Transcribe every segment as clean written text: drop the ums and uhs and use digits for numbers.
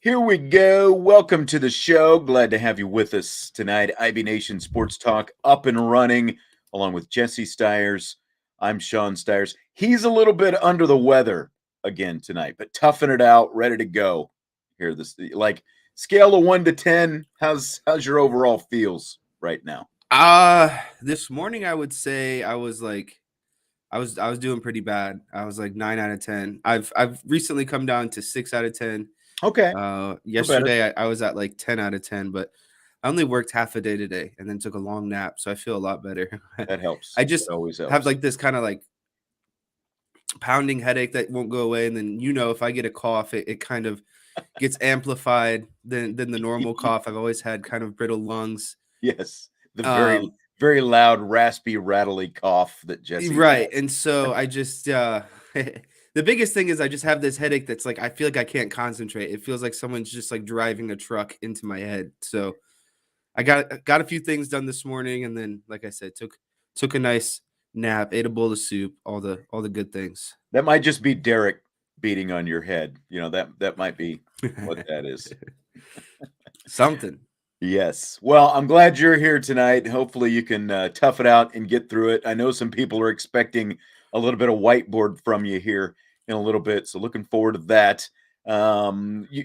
Here we go. Welcome to the show. Glad to have you with us tonight. IB Nation Sports Talk up and running, along with Jesse Stiers. I'm Sean Stiers. He's a little bit under the weather again tonight, but toughing it out, ready to go. Here, this scale of 1 to 10. How's your overall feels right now? This morning I would say I was doing pretty bad. I was like 9 out of 10. I've recently come down to 6 out of 10. Okay, we're better. Yesterday I was at like 10 out of 10, but I only worked half a day today and then took a long nap, so I feel a lot better. That helps. I just That always have helps. like this kind of like pounding headache that won't go away, and then if I get a cough, it kind of gets amplified than the normal cough. I've always had kind of brittle lungs. Yes, the very Um, very loud, raspy, rattly cough that Jesse Right. has. And so I just the biggest thing is I just have this headache that's like I feel like I can't concentrate. It feels like someone's just like driving a truck into my head. So I got a few things done this morning, and then like I said, took a nice nap, ate a bowl of soup, all the good things. That might just be Derek beating on your head. That might be what that is. Something. Yes. Well, I'm glad you're here tonight. Hopefully, you can tough it out and get through it. I know some people are expecting a little bit of whiteboard from you here in a little bit, so looking forward to that. You,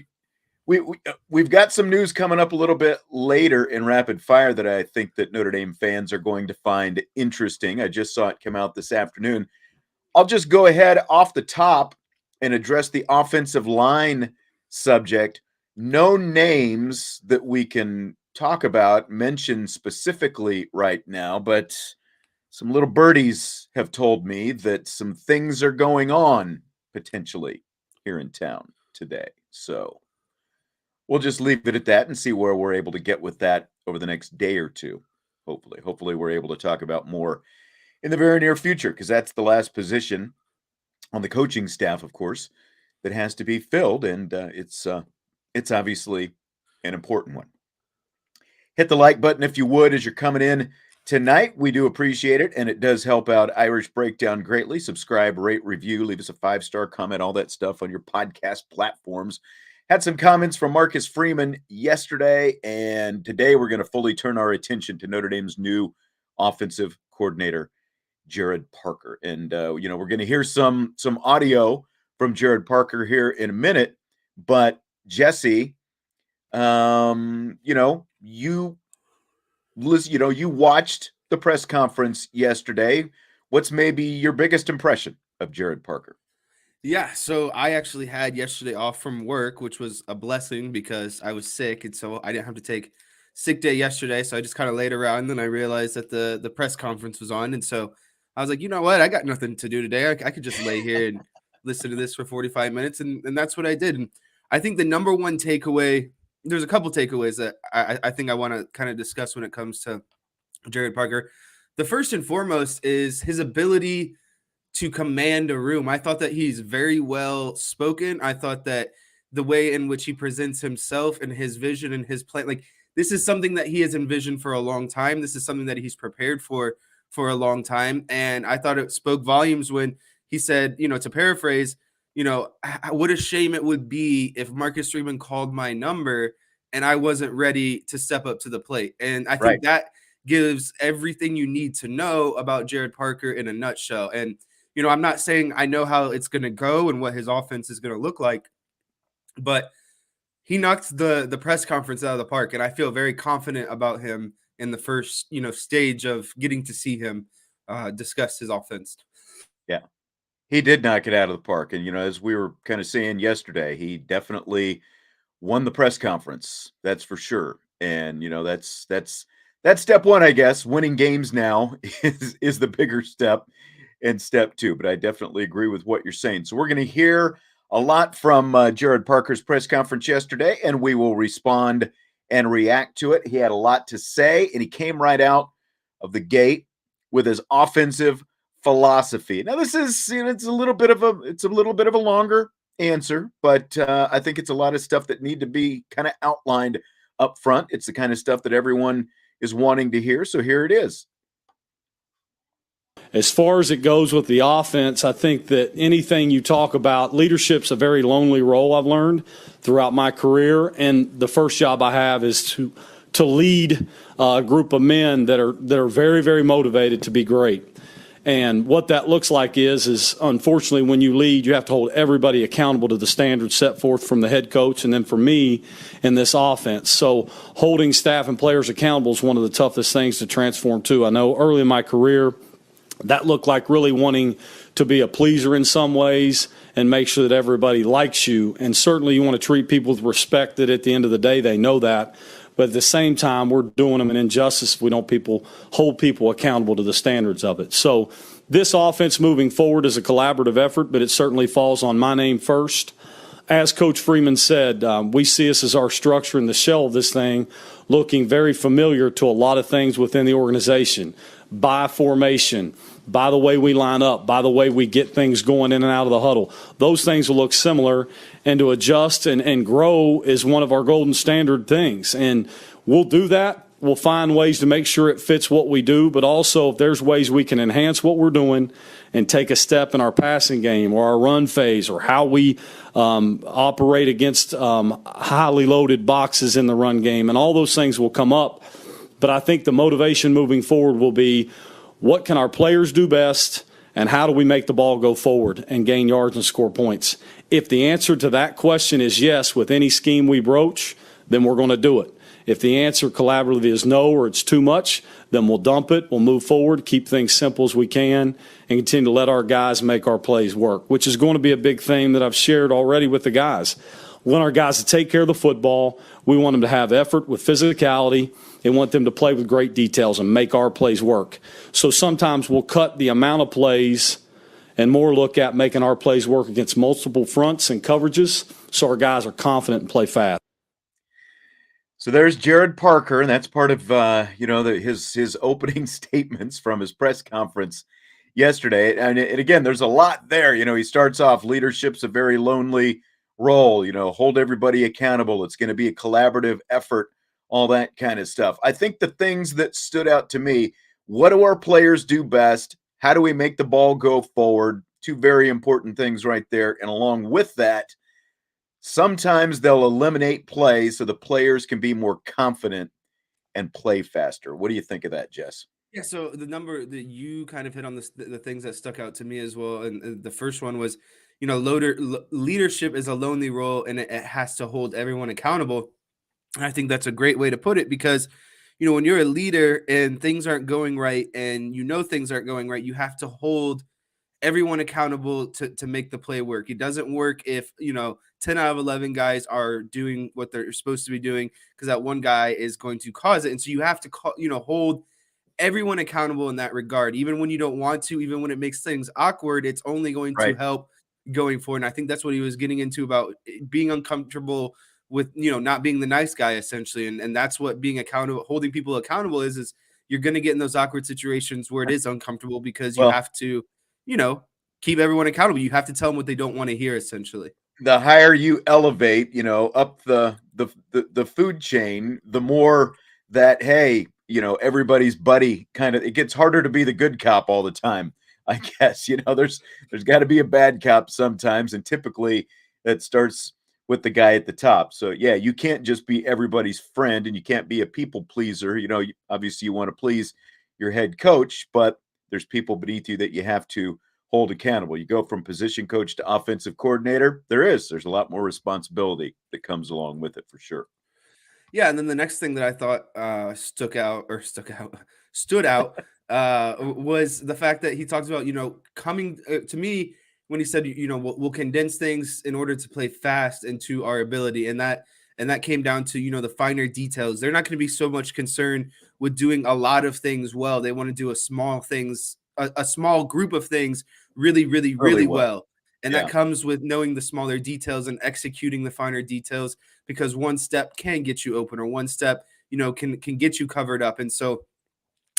we've got some news coming up a little bit later in rapid fire that I think that Notre Dame fans are going to find interesting. I just saw it come out this afternoon. I'll just go ahead off the top and address the offensive line subject. No names that we can talk about mentioned specifically right now, but some little birdies have told me that some things are going on potentially here in town today. So we'll just leave it at that and see where we're able to get with that over the next day or two. Hopefully we're able to talk about more in the very near future, because that's the last position on the coaching staff, of course, that has to be filled, and it's obviously an important one. Hit the like button if you would as you're coming in tonight. We do appreciate it, and it does help out Irish Breakdown greatly. Subscribe, rate, review, leave us a 5-star comment, all that stuff on your podcast platforms. Had some comments from Marcus Freeman yesterday, and today we're going to fully turn our attention to Notre Dame's new offensive coordinator, Gerad Parker. And we're going to hear some audio from Gerad Parker here in a minute. But Jesse, you listen, you watched the press conference yesterday. What's maybe your biggest impression of Gerad Parker? Yeah, so I actually had yesterday off from work, which was a blessing because I was sick, and so I didn't have to take sick day yesterday. So I just kind of laid around, and then I realized that the press conference was on, and so I was like, you know what, I got nothing to do today. I could just lay here and listen to this for 45 minutes, and that's what I did. And I think the number one takeaway, there's a couple takeaways that I think I want to kind of discuss when it comes to Gerad Parker. The first and foremost is his ability to command a room. I thought that he's very well spoken. I thought that the way in which he presents himself and his vision and his plan, like this is something that he has envisioned for a long time. This is something that he's prepared for a long time. And I thought it spoke volumes when he said, to paraphrase, what a shame it would be if Marcus Freeman called my number and I wasn't ready to step up to the plate. And I Right. think that gives everything you need to know about Gerad Parker in a nutshell. And I'm not saying I know how it's going to go and what his offense is going to look like, but he knocked the press conference out of the park, and I feel very confident about him in the first stage of getting to see him discuss his offense. Yeah. He did knock it out of the park. And, as we were kind of saying yesterday, he definitely won the press conference. That's for sure. And, that's step one, I guess. Winning games now is the bigger step in step two. But I definitely agree with what you're saying. So we're going to hear a lot from Gerad Parker's press conference yesterday, and we will respond and react to it. He had a lot to say, and he came right out of the gate with his offensive philosophy. Now, this is it's a little bit of a longer answer, but I think it's a lot of stuff that need to be kind of outlined up front. It's the kind of stuff that everyone is wanting to hear. So here it is. As far as it goes with the offense, I think that anything you talk about, leadership's a very lonely role I've learned throughout my career. And the first job I have is to lead a group of men that are very, very motivated to be great. And what that looks like is unfortunately when you lead, you have to hold everybody accountable to the standards set forth from the head coach and then for me in this offense. So holding staff and players accountable is one of the toughest things to transform to. I know early in my career, that looked like really wanting to be a pleaser in some ways and make sure that everybody likes you. And certainly you want to treat people with respect that at the end of the day they know that. But at the same time, we're doing them an injustice if we don't hold people accountable to the standards of it. So this offense moving forward is a collaborative effort, but it certainly falls on my name first. As Coach Freeman said, we see us as our structure in the shell of this thing looking very familiar to a lot of things within the organization. By formation, by the way we line up, by the way we get things going in and out of the huddle. Those things will look similar, and to adjust and grow is one of our golden standard things. And we'll do that. We'll find ways to make sure it fits what we do, but also if there's ways we can enhance what we're doing and take a step in our passing game or our run phase or how we operate against highly loaded boxes in the run game, and all those things will come up. But I think the motivation moving forward will be what can our players do best and how do we make the ball go forward and gain yards and score points? If the answer to that question is yes with any scheme we broach, then we're going to do it. If the answer collaboratively is no or it's too much, then we'll dump it, we'll move forward, keep things simple as we can, and continue to let our guys make our plays work, which is going to be a big theme that I've shared already with the guys. We want our guys to take care of the football. We want them to have effort with physicality and want them to play with great details and make our plays work. So sometimes we'll cut the amount of plays and more look at making our plays work against multiple fronts and coverages so our guys are confident and play fast. So there's Gerad Parker, and that's part of his opening statements from his press conference yesterday. And again, there's a lot there. He starts off, leadership's a very lonely role. Hold everybody accountable. It's going to be a collaborative effort, all that kind of stuff. I think the things that stood out to me, what do our players do best? How do we make the ball go forward? Two very important things right there. And along with that, sometimes they'll eliminate plays so the players can be more confident and play faster. What do you think of that, Jess? Yeah, so the number that you kind of hit on the things that stuck out to me as well, and the first one was, leadership is a lonely role, and it has to hold everyone accountable. And I think that's a great way to put it because, when you're a leader and things aren't going right, and things aren't going right, you have to hold everyone accountable to make the play work. It doesn't work if 10 out of 11 guys are doing what they're supposed to be doing because that one guy is going to cause it. And so you have to hold everyone accountable in that regard, even when you don't want to, even when it makes things awkward. It's only going to help going forward. And I think that's what he was getting into about being uncomfortable with not being the nice guy essentially, and that's what being accountable, holding people accountable is you're going to get in those awkward situations where it is uncomfortable because you have to keep everyone accountable. You have to tell them what they don't want to hear essentially. The higher you elevate, up the food chain, the more that, hey, everybody's buddy kind of, it gets harder to be the good cop all the time, I guess. There's got to be a bad cop sometimes, and typically that starts with the guy at the top. So yeah, you can't just be everybody's friend, and you can't be a people pleaser. Obviously you want to please your head coach, but there's people beneath you that you have to hold accountable. You go from position coach to offensive coordinator, there's a lot more responsibility that comes along with it for sure. Yeah, and then the next thing that I thought stood out was the fact that he talks about coming to me when he said we'll condense things in order to play fast into our ability, and that came down to the finer details. They're not going to be so much concerned with doing a lot of things well. They want to do a small group of things really well. And that comes with knowing the smaller details and executing the finer details, because one step can get you open, or one step, can get you covered up. And so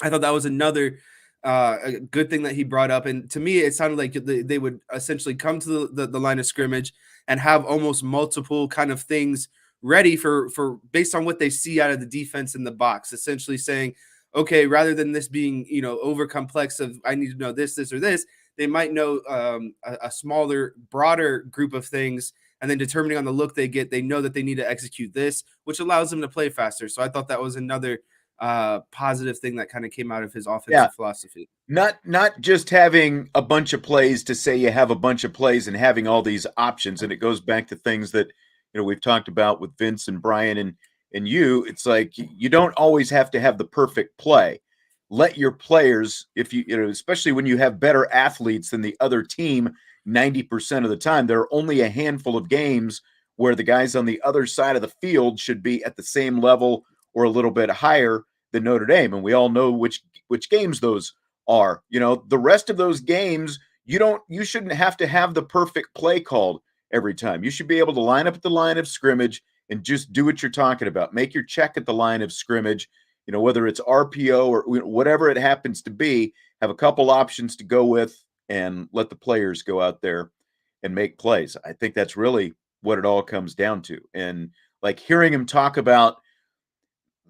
I thought that was another a good thing that he brought up. And to me, it sounded like they would essentially come to the line of scrimmage and have almost multiple kind of things ready for based on what they see out of the defense in the box, essentially saying, okay, rather than this being, over complex of I need to know this, or this, they might know a smaller, broader group of things, and then determining on the look they get, they know that they need to execute this, which allows them to play faster. So I thought that was another positive thing that kind of came out of his Yeah. offensive philosophy. Not just having a bunch of plays to say you have a bunch of plays and having all these options. And it goes back to things that, we've talked about with Vince and Brian and you. It's like you don't always have to have the perfect play. Let your players, if especially when you have better athletes than the other team 90% of the time, there are only a handful of games where the guys on the other side of the field should be at the same level or a little bit higher than Notre Dame. And we all know which games those are. The rest of those games, you shouldn't have to have the perfect play called every time. You should be able to line up at the line of scrimmage and just do what you're talking about. Make your check at the line of scrimmage, whether it's RPO or whatever it happens to be, have a couple options to go with and let the players go out there and make plays. I think that's really what it all comes down to. And like hearing him talk about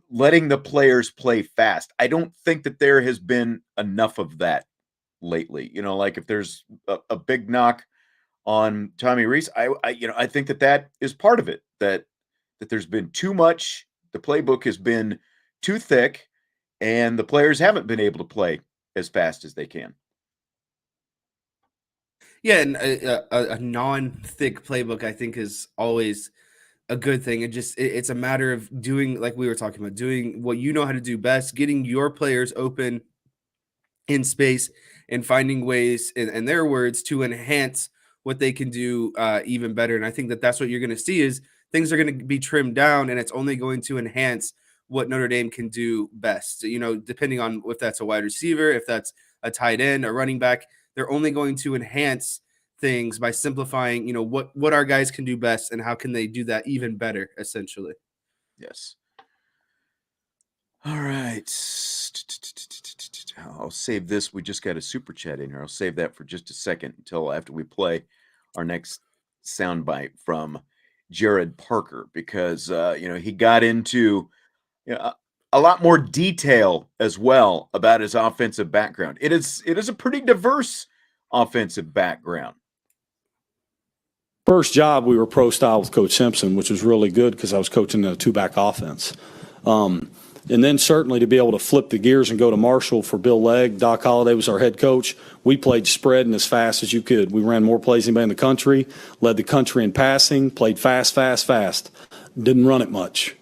letting the players play fast, I don't think that there has been enough of that lately. Like if there's a big knock on Tommy Rees, I think that is part of it, that there's been too much. The playbook has been too thick, and the players haven't been able to play as fast as they can. Yeah, and a non-thick playbook, I think, is always a good thing. And just it's a matter of doing, like we were talking about, doing what you know how to do best, getting your players open in space and finding ways, in their words, to enhance what they can do even better. And I think that's what you're going to see is things are going to be trimmed down, and it's only going to enhance what Notre Dame can do best. Depending on if that's a wide receiver, if that's a tight end, a running back, they're only going to enhance things by simplifying, what our guys can do best and how can they do that even better, essentially. Yes. All right. I'll save this. We just got a super chat in here. I'll save that for just a second until after we play our next soundbite from Gerad Parker, because he got into a lot more detail as well about his offensive background. It is a pretty diverse offensive background. First job, we were pro style with Coach Simpson, which was really good because I was coaching a two-back offense. And then certainly to be able to flip the gears and go to Marshall for Bill Legg. Doc Holliday was our head coach. We played spread and as fast as you could. We ran more plays than anybody in the country, led the country in passing, played fast. Didn't run it much.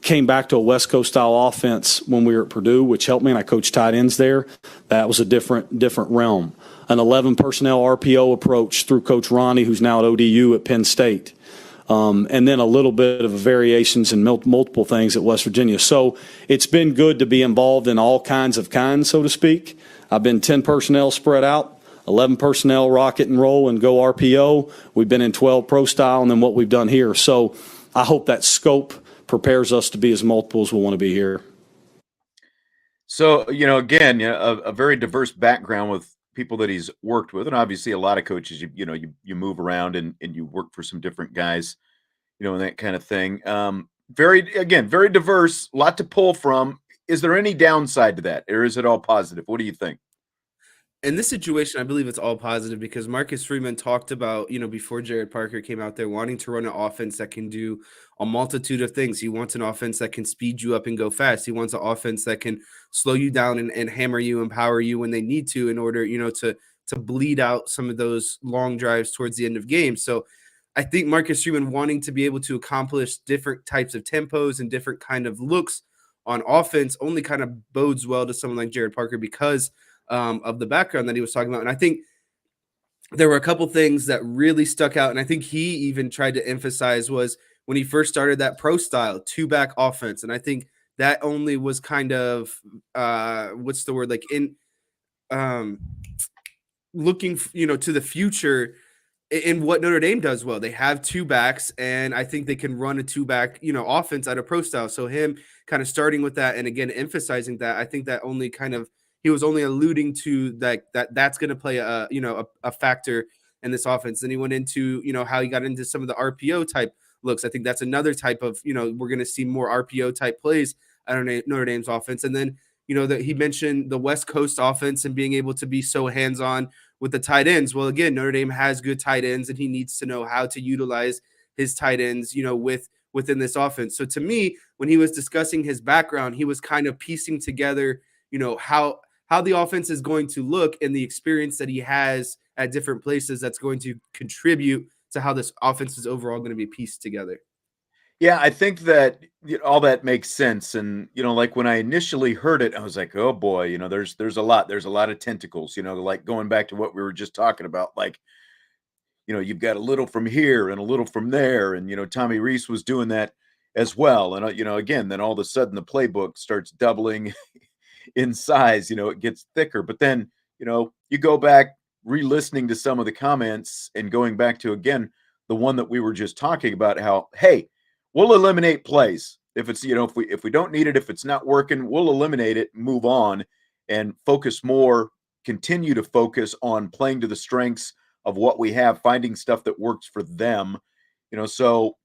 Came back to a West Coast style offense when we were at Purdue, which helped me, and I coached tight ends there. That was a different realm. An 11 personnel RPO approach through Coach Ronnie, who's now at ODU at Penn State. And then a little bit of variations in multiple things at West Virginia. So it's been good to be involved in all kinds, so to speak. I've been 10 personnel spread out, 11 personnel rocket and roll and go RPO. We've been in 12 pro style, and then what we've done here. So I hope that scope prepares us to be as multiple as we want to be here. So, again, a very diverse background with people that he's worked with, and obviously a lot of coaches, you move around and you work for some different guys, and that kind of thing. Very diverse, a lot to pull from. Is there any downside to that, or is it all positive? What do you think? In this situation, I believe it's all positive because Marcus Freeman talked about, before Gerad Parker came out there, wanting to run an offense that can do a multitude of things. He wants an offense that can speed you up and go fast. He wants an offense that can slow you down and hammer you and power you when they need to in order, to bleed out some of those long drives towards the end of games. So I think Marcus Freeman wanting to be able to accomplish different types of tempos and different kind of looks on offense only kind of bodes well to someone like Gerad Parker because of the background that he was talking about. And I think there were a couple things that really stuck out. And I think he even tried to emphasize was when he first started that pro style two-back offense. And I think that only was kind of, looking, to the future in what Notre Dame does well. They have two backs, and I think they can run a two-back, offense out of pro style. So him kind of starting with that and again emphasizing that, I think that only kind of he was only alluding to that's going to play a factor in this offense. Then he went into how he got into some of the RPO type looks. I think that's another type of we're going to see more RPO type plays Notre Dame's offense. And then, that he mentioned the West Coast offense and being able to be so hands-on with the tight ends. Well, again, Notre Dame has good tight ends, and he needs to know how to utilize his tight ends, within this offense. So to me, when he was discussing his background, he was kind of piecing together, how the offense is going to look and the experience that he has at different places that's going to contribute to how this offense is overall going to be pieced together. Yeah, I think that all that makes sense. And, like when I initially heard it, I was like, oh boy, there's a lot of tentacles, like going back to what we were just talking about, like, you've got a little from here and a little from there. And, Tommy Rees was doing that as well. And, again, then all of a sudden the playbook starts doubling in size, it gets thicker. But then, you go back re-listening to some of the comments and going back to, again, the one that we were just talking about, how, hey, we'll eliminate plays. If it's, if we don't need it, if it's not working, we'll eliminate it, move on, and continue to focus on playing to the strengths of what we have, finding stuff that works for them. So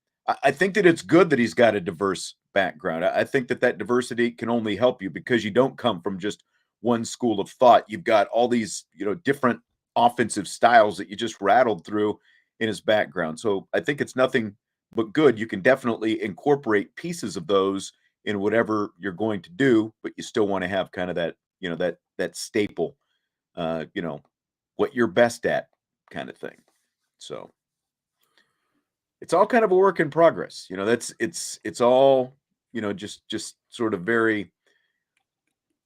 I think that it's good that he's got a diverse background. I think that diversity can only help you because you don't come from just one school of thought. You've got all these, different offensive styles that you just rattled through in his background. So I think it's nothing but good. You can definitely incorporate pieces of those in whatever you're going to do, but you still want to have kind of that, that staple, what you're best at kind of thing. So it's all kind of a work in progress. It's all, just sort of very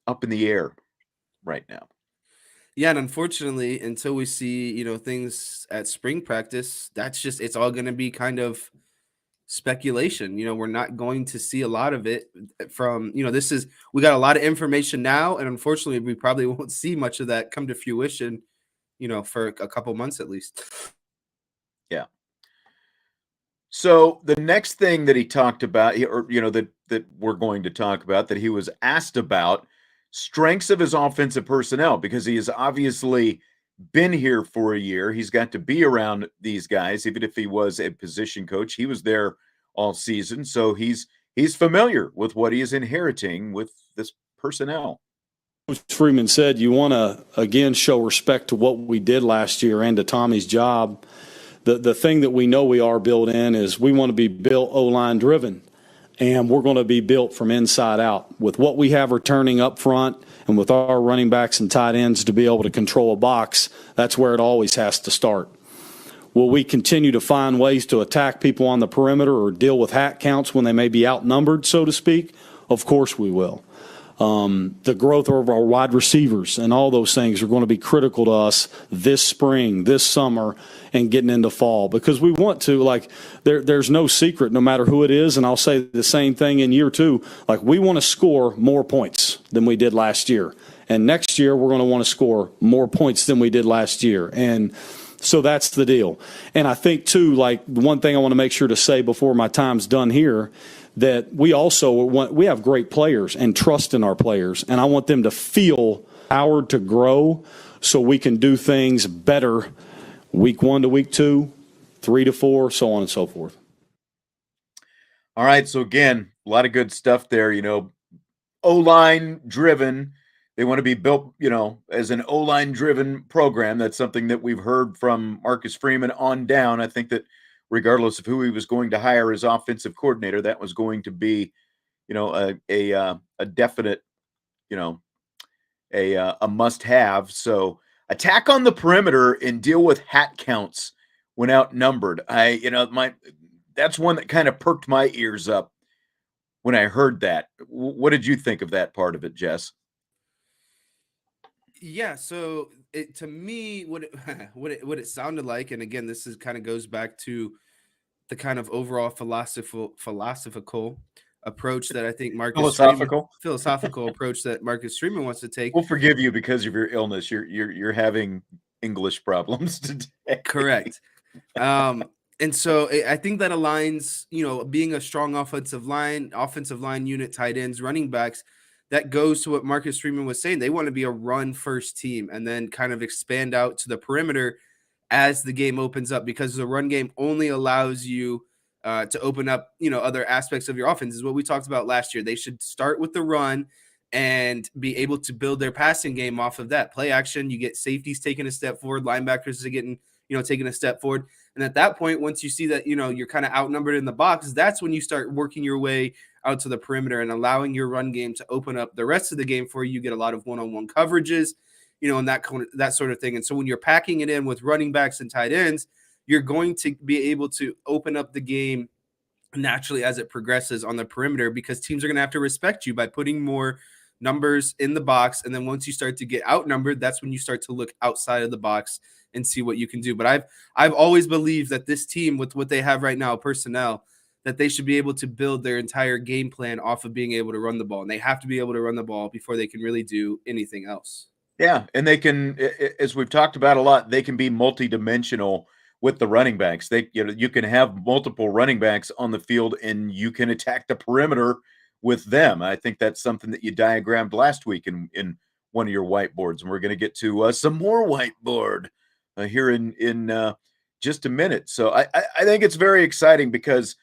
up in the air right now. Yeah, and unfortunately, until we see, things at spring practice, it's all going to be kind of speculation. We're not going to see a lot of it from, we got a lot of information now, and unfortunately, we probably won't see much of that come to fruition, for a couple months at least. Yeah. So the next thing that he talked about, that we're going to talk about, that he was asked about, strengths of his offensive personnel, because he has obviously been here for a year. He's got to be around these guys, even if he was a position coach. He was there all season, so he's familiar with what he is inheriting with this personnel. Coach Freeman said, you want to, again, show respect to what we did last year and to Tommy's job. The thing that we know we are built in is we want to be built O-line driven, and we're going to be built from inside out. With what we have returning up front and with our running backs and tight ends to be able to control a box, that's where it always has to start. Will we continue to find ways to attack people on the perimeter or deal with hat counts when they may be outnumbered, so to speak? Of course we will. The growth of our wide receivers and all those things are going to be critical to us this spring, this summer, and getting into fall, because we want to, there's no secret, no matter who it is, and I'll say the same thing in year two, we want to score more points than we did last year. And next year, we're going to want to score more points than we did last year. And so that's the deal. And I think, too, one thing I want to make sure to say before my time's done here, that we have great players and trust in our players, and I want them to feel empowered to grow so we can do things better week 1 to week 2, 3 to 4, so on and so forth. All right, so again, a lot of good stuff there, O-line driven. They want to be built, as an O-line driven program. That's something that we've heard from Marcus Freeman on down. I think that regardless of who he was going to hire as offensive coordinator, that was going to be, a definite, a must-have. So attack on the perimeter and deal with hat counts when outnumbered. That's one that kind of perked my ears up when I heard that. What did you think of that part of it, Jess? Yeah, so to me, what it sounded like, and again, this is kind of goes back to the kind of overall philosophical approach that I think philosophical approach that Marcus Freeman wants to take. We'll forgive you because of your illness. You're having English problems today. Correct. And so I think that aligns, being a strong offensive line unit, tight ends, running backs. That goes to what Marcus Freeman was saying. They want to be a run-first team and then kind of expand out to the perimeter as the game opens up, because the run game only allows you to open up, other aspects of your offense. Is what we talked about last year. They should start with the run and be able to build their passing game off of that. Play action, you get safeties taking a step forward, linebackers are getting, taking a step forward. And at that point, once you see that, you're kind of outnumbered in the box, that's when you start working your way out to the perimeter and allowing your run game to open up the rest of the game for you. You get a lot of one-on-one coverages, and that sort of thing. And so when you're packing it in with running backs and tight ends, you're going to be able to open up the game naturally as it progresses on the perimeter, because teams are going to have to respect you by putting more numbers in the box. And then once you start to get outnumbered, that's when you start to look outside of the box and see what you can do. But I've always believed that this team, with what they have right now, personnel, that they should be able to build their entire game plan off of being able to run the ball. And they have to be able to run the ball before they can really do anything else. Yeah, and they can, as we've talked about a lot, they can be multidimensional with the running backs. You can have multiple running backs on the field, and you can attack the perimeter with them. I think that's something that you diagrammed last week in one of your whiteboards, and we're going to get to some more whiteboard here in just a minute. So I think it's very exciting, because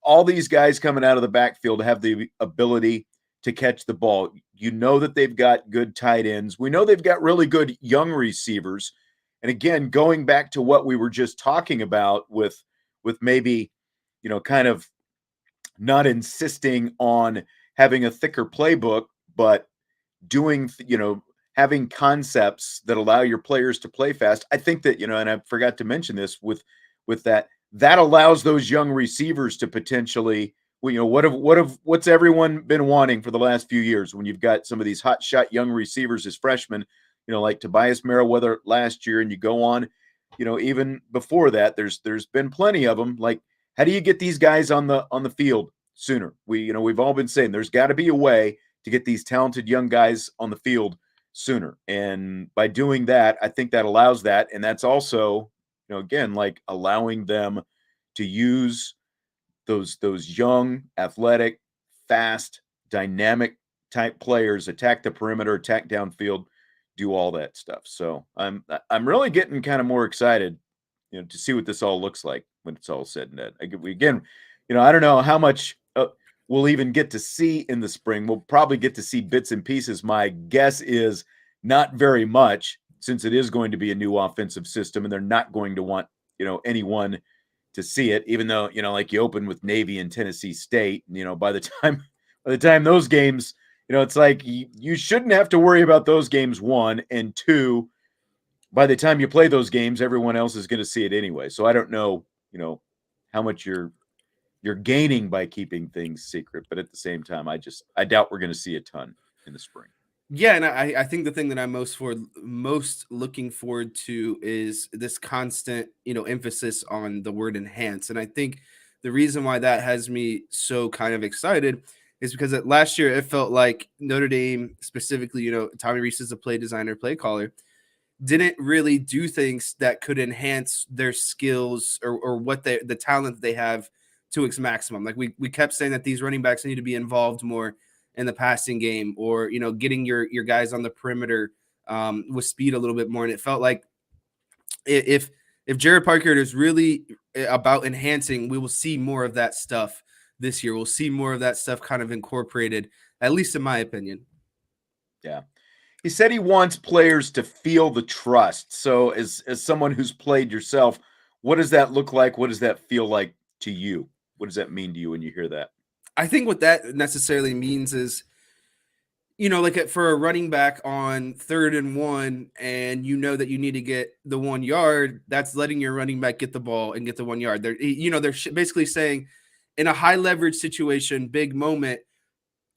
all these guys coming out of the backfield have the ability to catch the ball. You know that they've got good tight ends. We know they've got really good young receivers. And again, going back to what we were just talking about with maybe, kind of not insisting on having a thicker playbook, but doing, having concepts that allow your players to play fast. I think that, and I forgot to mention this with that allows those young receivers to potentially, what's everyone been wanting for the last few years when you've got some of these hot shot young receivers as freshmen, like Tobias Merriweather last year, and you go on, even before that, there's been plenty of them. Like, how do you get these guys on the field sooner? We've all been saying there's got to be a way to get these talented young guys on the field sooner. And by doing that, I think that allows that. And that's also, again, like allowing them to use those young, athletic, fast, dynamic type players, attack the perimeter, attack downfield, do all that stuff. So I'm really getting kind of more excited, to see what this all looks like when it's all said and done. Again, I don't know how much we'll even get to see in the spring. We'll probably get to see bits and pieces. My guess is not very much, since it is going to be a new offensive system, and they're not going to want, anyone to see it, even though, like you open with Navy and Tennessee State, by the time those games, it's like you shouldn't have to worry about those games, one, and two, by the time you play those games, everyone else is going to see it anyway. So I don't know, how much you're gaining by keeping things secret, but at the same time, I doubt we're going to see a ton in the spring. Yeah, and I think the thing that I'm most looking forward to is this constant, emphasis on the word enhance. And I think the reason why that has me so kind of excited is because last year it felt like Notre Dame, specifically, Tommy Rees is a play designer, play caller, didn't really do things that could enhance their skills or what the talent they have to its maximum. Like we kept saying that these running backs need to be involved more in the passing game, or getting your guys on the perimeter with speed a little bit more. And it felt like if Gerad Parker is really about enhancing, we will see more of that stuff this year. We'll see more of that stuff kind of incorporated, at least in my opinion. Yeah. He said he wants players to feel the trust. So as someone who's played yourself, what does that look like? What does that feel like to you? What does that mean to you when you hear that? I think what that necessarily means is, like for a running back on 3rd and 1, and that you need to get the 1 yard, that's letting your running back get the ball and get the 1 yard. They're basically saying, in a high leverage situation, big moment,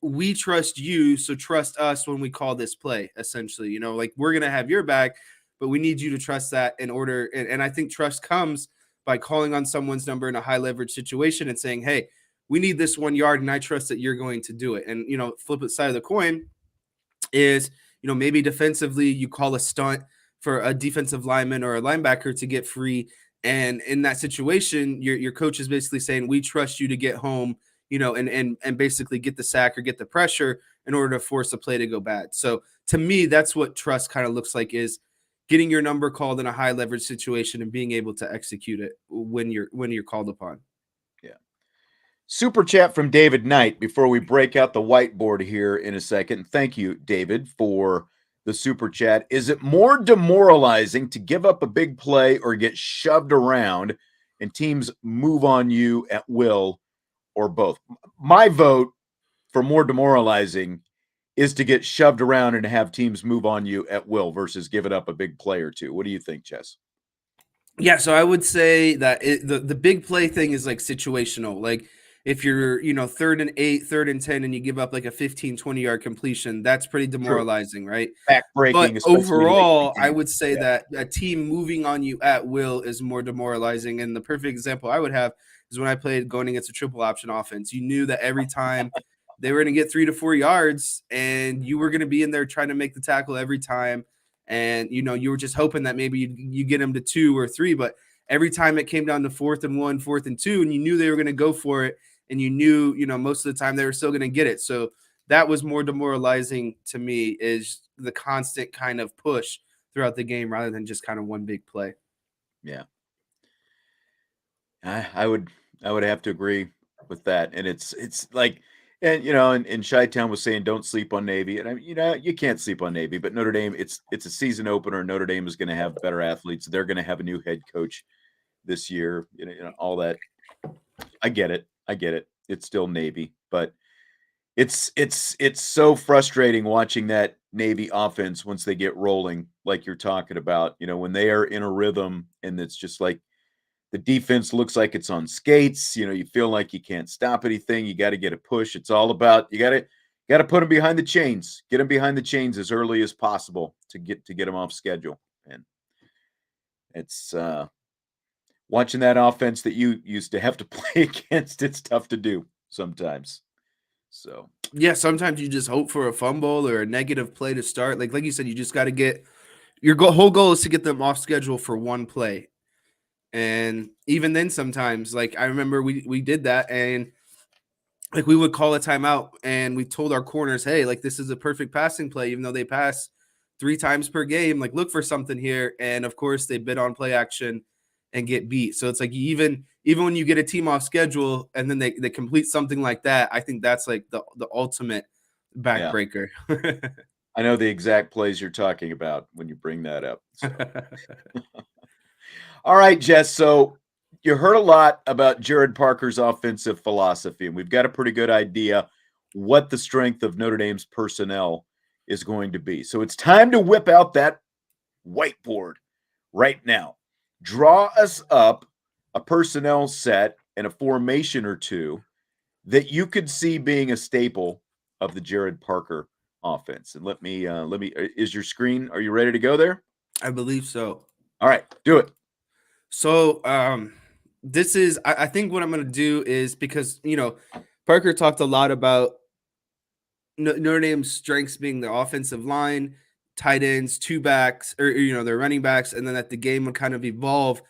we trust you, so trust us when we call this play, essentially. Like, we're going to have your back, but we need you to trust that in order. And I think trust comes by calling on someone's number in a high leverage situation and saying, hey, we need this 1 yard, and I trust that you're going to do it. And, flip side of the coin is, maybe defensively you call a stunt for a defensive lineman or a linebacker to get free. And in that situation, your coach is basically saying, we trust you to get home, and basically get the sack or get the pressure in order to force a play to go bad. So to me, that's what trust kind of looks like, is getting your number called in a high leverage situation and being able to execute it when you're called upon. Yeah. Super chat from David Knight before we break out the whiteboard here in a second. Thank you, David, for the super chat. Is it more demoralizing to give up a big play or get shoved around and teams move on you at will, or both? My vote for more demoralizing is to get shoved around and have teams move on you at will versus giving up a big play or two. What do you think, Jess? Yeah, so I would say that the big play thing is like situational. Like if you're, 3rd and 8, 3rd and 10, and you give up like a 15, 20-yard completion, that's pretty True. demoralizing, right? Backbreaking, But especially late in overall, the I game. would say Yeah. that a team moving on you at will is more demoralizing. And the perfect example I would have is when I played going against a triple option offense. You knew that every time they were going to get 3 to 4 yards, and you were going to be in there trying to make the tackle every time. And you were just hoping that maybe you get them to 2 or 3, but every time it came down to 4th and 1, 4th and 2, and you knew they were going to go for it, and you knew most of the time they were still going to get it. So that was more demoralizing to me, is the constant kind of push throughout the game rather than just kind of one big play. Yeah. I would have to agree with that. And it's like, and Chi-Town was saying don't sleep on Navy. And you can't sleep on Navy, but Notre Dame, it's a season opener. Notre Dame is going to have better athletes. They're going to have a new head coach this year, all that. I get it. It's still Navy, but it's so frustrating watching that Navy offense once they get rolling, like you're talking about, when they are in a rhythm and it's just like the defense looks like it's on skates. You feel like you can't stop anything. You got to get a push. It's all about you got to put them behind the chains. Get them behind the chains as early as possible to get them off schedule. And it's watching that offense that you used to have to play against. It's tough to do sometimes. So Yeah, sometimes you just hope for a fumble or a negative play to start. Like you said, you just got to get your whole goal is to get them off schedule for one play. And even then, sometimes, like I remember we did that, and like we would call a timeout, and we told our corners, hey, like this is a perfect passing play, even though they pass 3 times per game. Like look for something here, and of course they bid on play action and get beat. So it's like even when you get a team off schedule and then they complete something like that, I think that's like the ultimate yeah, backbreaker. I know the exact plays you're talking about when you bring that up. So. All right, Jess. So you heard a lot about Gerad Parker's offensive philosophy, and we've got a pretty good idea what the strength of Notre Dame's personnel is going to be. So it's time to whip out that whiteboard right now. Draw us up a personnel set and a formation or two that you could see being a staple of the Gerad Parker offense. And let me is your screen, are you ready to go there? I believe so. All right, do it. So this is I think what I'm gonna do is, because Parker talked a lot about Notre Dame's strengths being the offensive line, tight ends, 2 backs, or their running backs, and then that the game would kind of evolve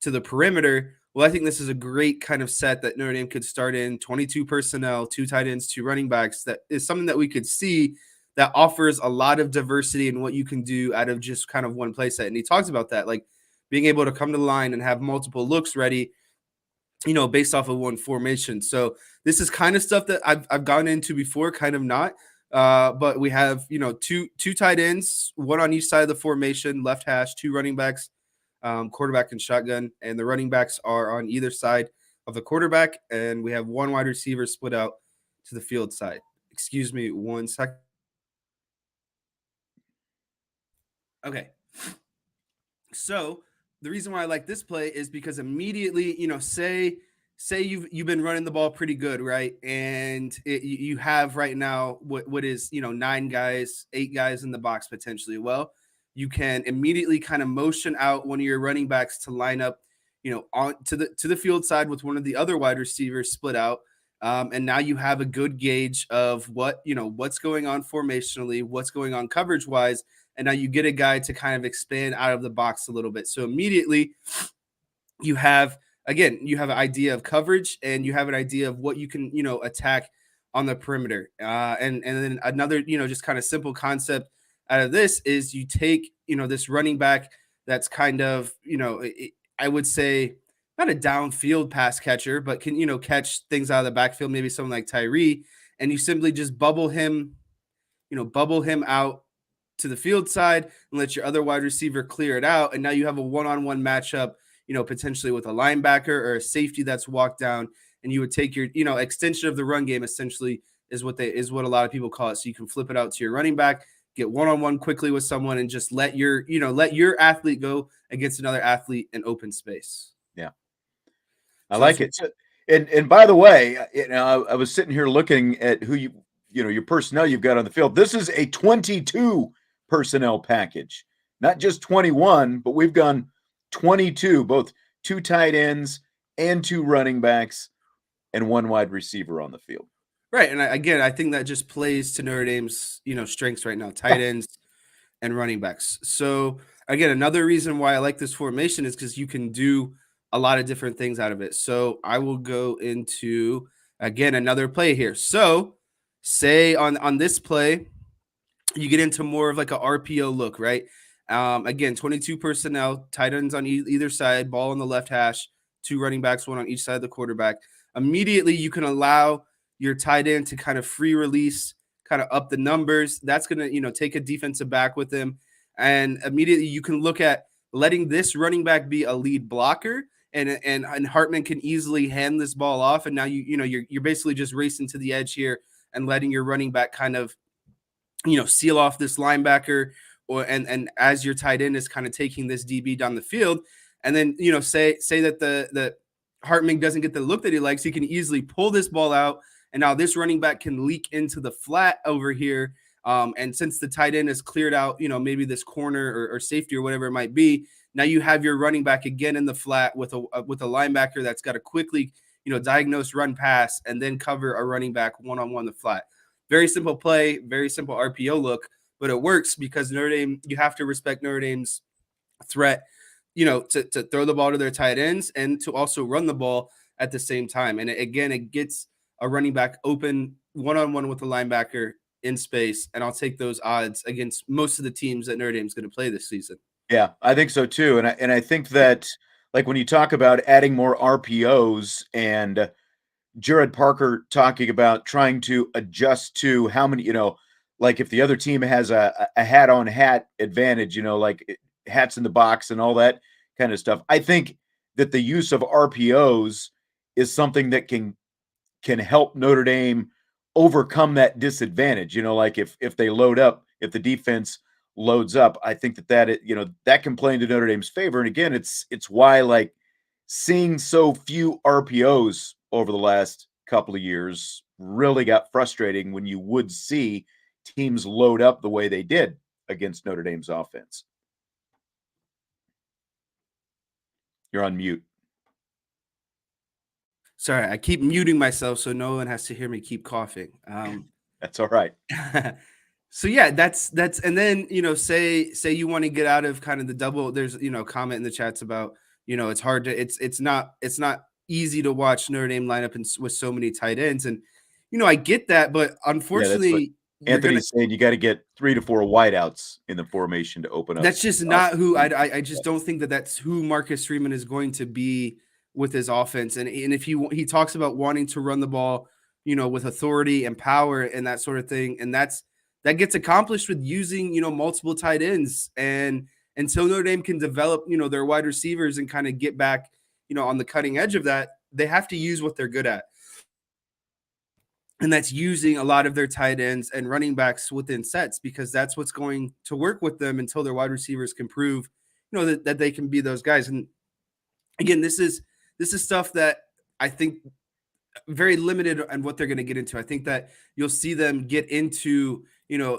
to the perimeter. Well, I think this is a great kind of set that Notre Dame could start in: 22 personnel, 2 tight ends, 2 running backs. That is something that we could see that offers a lot of diversity in what you can do out of just kind of one play set. And he talks about that, like being able to come to the line and have multiple looks ready, based off of one formation. So this is kind of stuff that I've gone into before, kind of not. But we have, two tight ends, one on each side of the formation, left hash, 2 running backs, quarterback and shotgun. And the running backs are on either side of the quarterback. And we have 1 wide receiver split out to the field side. Excuse me 1 second. Okay. So the reason why I like this play is because immediately, say you've been running the ball pretty good, right? And you have right now what is 9 guys, 8 guys in the box potentially. Well, you can immediately kind of motion out one of your running backs to line up, on to the field side with one of the other wide receivers split out. And now you have a good gauge of what's going on formationally, what's going on coverage wise, and now you get a guy to kind of expand out of the box a little bit. So immediately you have an idea of coverage, and you have an idea of what you can attack on the perimeter. And then another just kind of simple concept out of this is you take this running back that's kind of I would say not a downfield pass catcher, but can, catch things out of the backfield, maybe someone like Tyree, and you simply just bubble him out to the field side and let your other wide receiver clear it out. And now you have a one-on-one matchup, potentially with a linebacker or a safety that's walked down, and you would take your, extension of the run game essentially is what a lot of people call it. So you can flip it out to your running back, get one-on-one quickly with someone, and just let your athlete go against another athlete in open space. Yeah. I like it. So, and by the way, I was sitting here looking at who your personnel you've got on the field. This is a 22 personnel package, not just 21, but we've gone 22, both 2 tight ends and 2 running backs and 1 wide receiver on the field. Right. And I think that just plays to Notre Dame's, strengths right now, tight ends and running backs. So again, another reason why I like this formation is because you can do a lot of different things out of it. So I will go into, again, another play here. So say on this play, you get into more of like a RPO look, right? Again, 22 personnel, tight ends on either side, ball on the left hash, 2 running backs, 1 on each side of the quarterback. Immediately, you can allow your tight end to kind of free release, kind of up the numbers. That's going to, take a defensive back with him. And immediately you can look at letting this running back be a lead blocker, and Hartman can easily hand this ball off. And now you're basically just racing to the edge here and letting your running back kind of, seal off this linebacker, and as your tight end is kind of taking this DB down the field. And then, say that the Hartman doesn't get the look that he likes, he can easily pull this ball out. And now this running back can leak into the flat over here. And since the tight end is cleared out, maybe this corner or safety or whatever it might be, now you have your running back again in the flat with a linebacker that's got to quickly, diagnose run pass and then cover a running back one-on-one in the flat. Very simple play, very simple RPO look, but it works because Notre Dame, you have to respect Notre Dame's threat, to throw the ball to their tight ends and to also run the ball at the same time. And again, it gets a running back open one-on-one with a linebacker in space, and I'll take those odds against most of the teams that Notre Dame is going to play this season. Yeah, I think so too. And I think that, like, when you talk about adding more RPOs and Gerad Parker talking about trying to adjust to how many, like if the other team has a hat on hat advantage, like hats in the box and all that kind of stuff. I think that the use of RPOs is something that can help Notre Dame overcome that disadvantage. Like if they load up, if the defense loads up, I think that can play into Notre Dame's favor. And again, it's why, like, seeing so few RPOs over the last couple of years really got frustrating when you would see teams load up the way they did against Notre Dame's offense. You're on mute. Sorry, I keep muting myself so no one has to hear me keep coughing. That's all right. So yeah, that's and then say you want to get out of kind of the double. There's comment in the chats about it's hard to it's not easy to watch Notre Dame line up with so many tight ends, and I get that, but unfortunately, Anthony's saying you got to get 3 to 4 wideouts in the formation to open up. That's just not who I just don't think that's who Marcus Freeman is going to be with his offense. And if he talks about wanting to run the ball, with authority and power and that sort of thing, and that gets accomplished with using multiple tight ends. And until Notre Dame can develop their wide receivers and kind of get back on the cutting edge of that, they have to use what they're good at. And that's using a lot of their tight ends and running backs within sets, because that's what's going to work with them until their wide receivers can prove, that they can be those guys. And again, this is stuff that I think very limited on what they're going to get into. I think that you'll see them get into,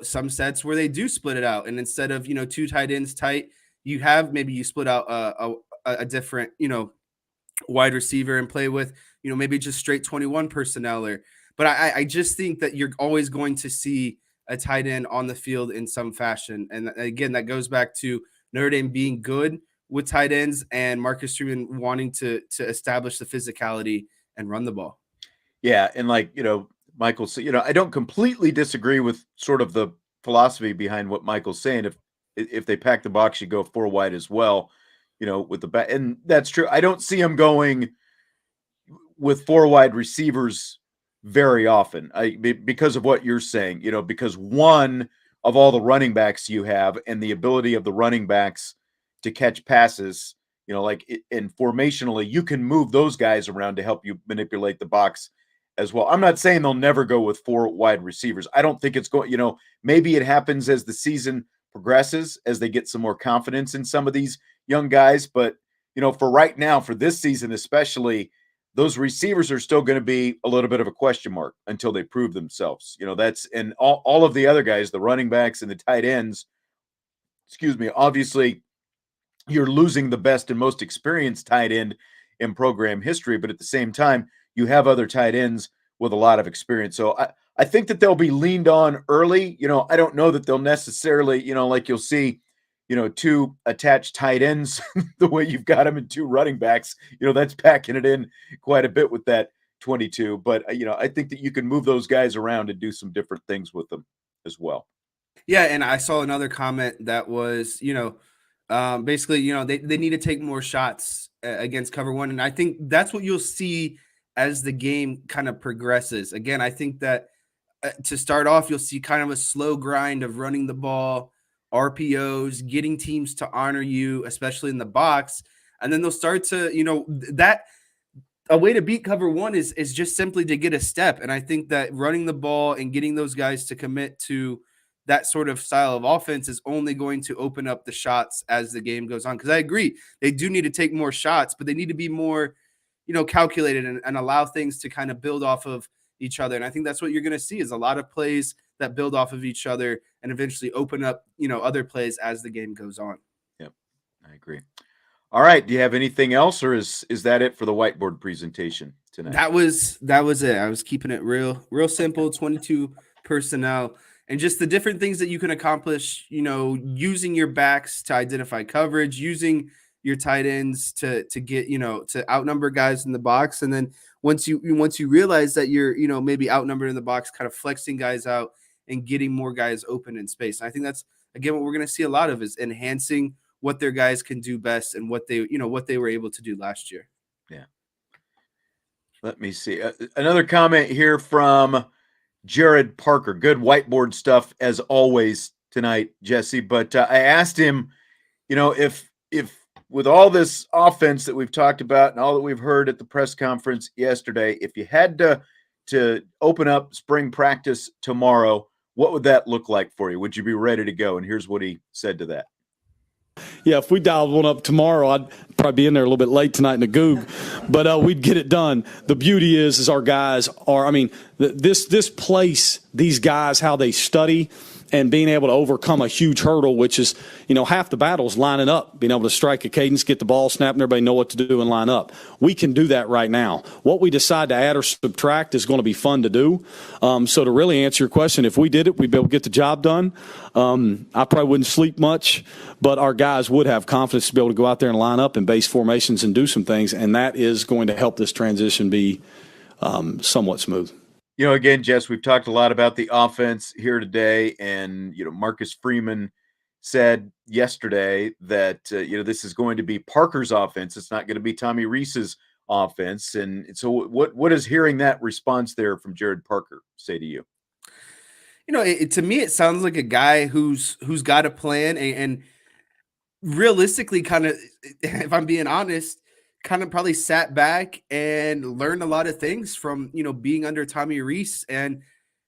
some sets where they do split it out. And instead of, 2 tight ends tight, you split out a different, wide receiver and play with, maybe just straight 21 personnel. But I just think that you're always going to see a tight end on the field in some fashion. And again, that goes back to Notre Dame being good with tight ends and Marcus Freeman wanting to establish the physicality and run the ball. Yeah. And Michael said, I don't completely disagree with sort of the philosophy behind what Michael's saying. If they pack the box, you go 4 wide as well. with the back. And that's true. I don't see him going with 4 wide receivers very often. Because of what you're saying, because one of all the running backs you have and the ability of the running backs to catch passes, and formationally, you can move those guys around to help you manipulate the box as well. I'm not saying they'll never go with 4 wide receivers. I don't think it's going, maybe it happens as the season progresses, as they get some more confidence in some of these young guys. But, for right now, for this season especially, those receivers are still going to be a little bit of a question mark until they prove themselves. That's, and all of the other guys, the running backs and the tight ends, obviously you're losing the best and most experienced tight end in program history, but at the same time, you have other tight ends with a lot of experience. So I think that they'll be leaned on early. I don't know that they'll necessarily, like you'll see, 2 attached tight ends the way you've got them in 2 running backs. That's packing it in quite a bit with that 22. But, I think that you can move those guys around and do some different things with them as well. Yeah, and I saw another comment that was, basically, they need to take more shots against cover one. And I think that's what you'll see as the game kind of progresses. Again, I think that to start off, you'll see kind of a slow grind of running the ball, RPOs, getting teams to honor you, especially in the box. And then they'll start to, that a way to beat cover one is just simply to get a step. And I think that running the ball and getting those guys to commit to that sort of style of offense is only going to open up the shots as the game goes on. Because I agree, they do need to take more shots, but they need to be more, calculated and allow things to kind of build off of each other. And I think that's what you're going to see is a lot of plays that build off of each other and eventually open up, other plays as the game goes on. Yep, I agree. All right. Do you have anything else, or is that it for the whiteboard presentation tonight? That was it. I was keeping it real simple, 22 personnel. And just the different things that you can accomplish, using your backs to identify coverage, using your tight ends to get, to outnumber guys in the box. And then once you realize that you're, maybe outnumbered in the box, kind of flexing guys out and getting more guys open in space. And I think that's, again, what we're going to see a lot of is enhancing what their guys can do best and what they were able to do last year. Yeah. Let me see. Another comment here from Gerad Parker. Good whiteboard stuff as always tonight, Jesse. But I asked him, if with all this offense that we've talked about and all that we've heard at the press conference yesterday, if you had to open up spring practice tomorrow, what would that look like for you? Would you be ready to go? And here's what he said to that. Yeah, if we dialed one up tomorrow, I'd probably be in there a little bit late tonight in the Goog, but we'd get it done. The beauty is our guys are, this place, these guys, how they study and being able to overcome a huge hurdle, which is, half the battle is lining up, being able to strike a cadence, get the ball snapped, and everybody know what to do and line up. We can do that right now. What we decide to add or subtract is going to be fun to do. So to really answer your question, if we did it, we'd be able to get the job done. I probably wouldn't sleep much, but our guys would have confidence to be able to go out there and line up and base formations and do some things, and that is going to help this transition be somewhat smooth. Again, Jess, we've talked a lot about the offense here today, and Marcus Freeman said yesterday that this is going to be Parker's offense. It's not going to be Tommy Rees's offense. And so, what does hearing that response there from Gerad Parker say to you? To me, it sounds like a guy who's got a plan and realistically, kind of, if I'm being honest, kind of probably sat back and learned a lot of things from, being under Tommy Rees. And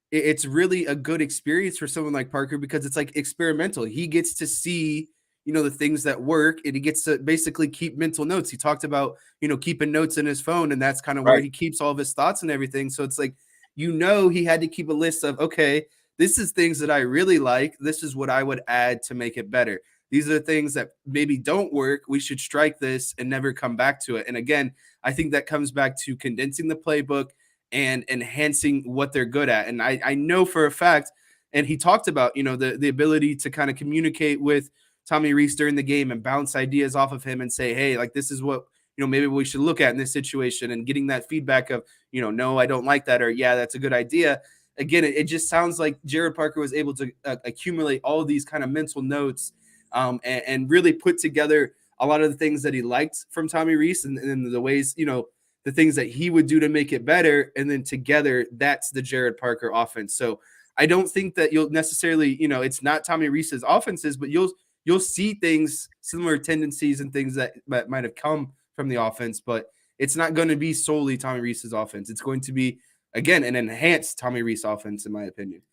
it's really a good experience for someone like Parker because it's like experimental. He gets to see, the things that work, and he gets to basically keep mental notes. He talked about, keeping notes in his phone, and that's kind of where he keeps all of his thoughts and everything. So it's like, he had to keep a list of, okay, this is things that I really like. This is what I would add to make it better. These are the things that maybe don't work. We should strike this and never come back to it. And again, I think that comes back to condensing the playbook and enhancing what they're good at. And I know for a fact, and he talked about, the ability to kind of communicate with Tommy Rees during the game and bounce ideas off of him and say, hey, like, this is what, maybe we should look at in this situation, and getting that feedback of, no, I don't like that, or yeah, that's a good idea. Again, it just sounds like Gerad Parker was able to accumulate all of these kind of mental notes and really put together a lot of the things that he liked from Tommy Rees and the ways, the things that he would do to make it better. And then together, that's the Gerad Parker offense. So I don't think that you'll necessarily, it's not Tommy Rees's offenses, but you'll see things, similar tendencies and things that might have come from the offense, but it's not going to be solely Tommy Rees's offense. It's going to be, again, an enhanced Tommy Rees offense, in my opinion.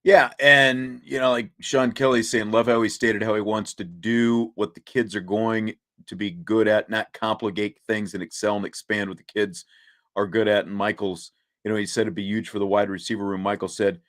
Yeah, and like Sean Kelly's saying, love how he stated how he wants to do what the kids are going to be good at, not complicate things and excel and expand what the kids are good at. And Michael's, he said it'd be huge for the wide receiver room. Michael said,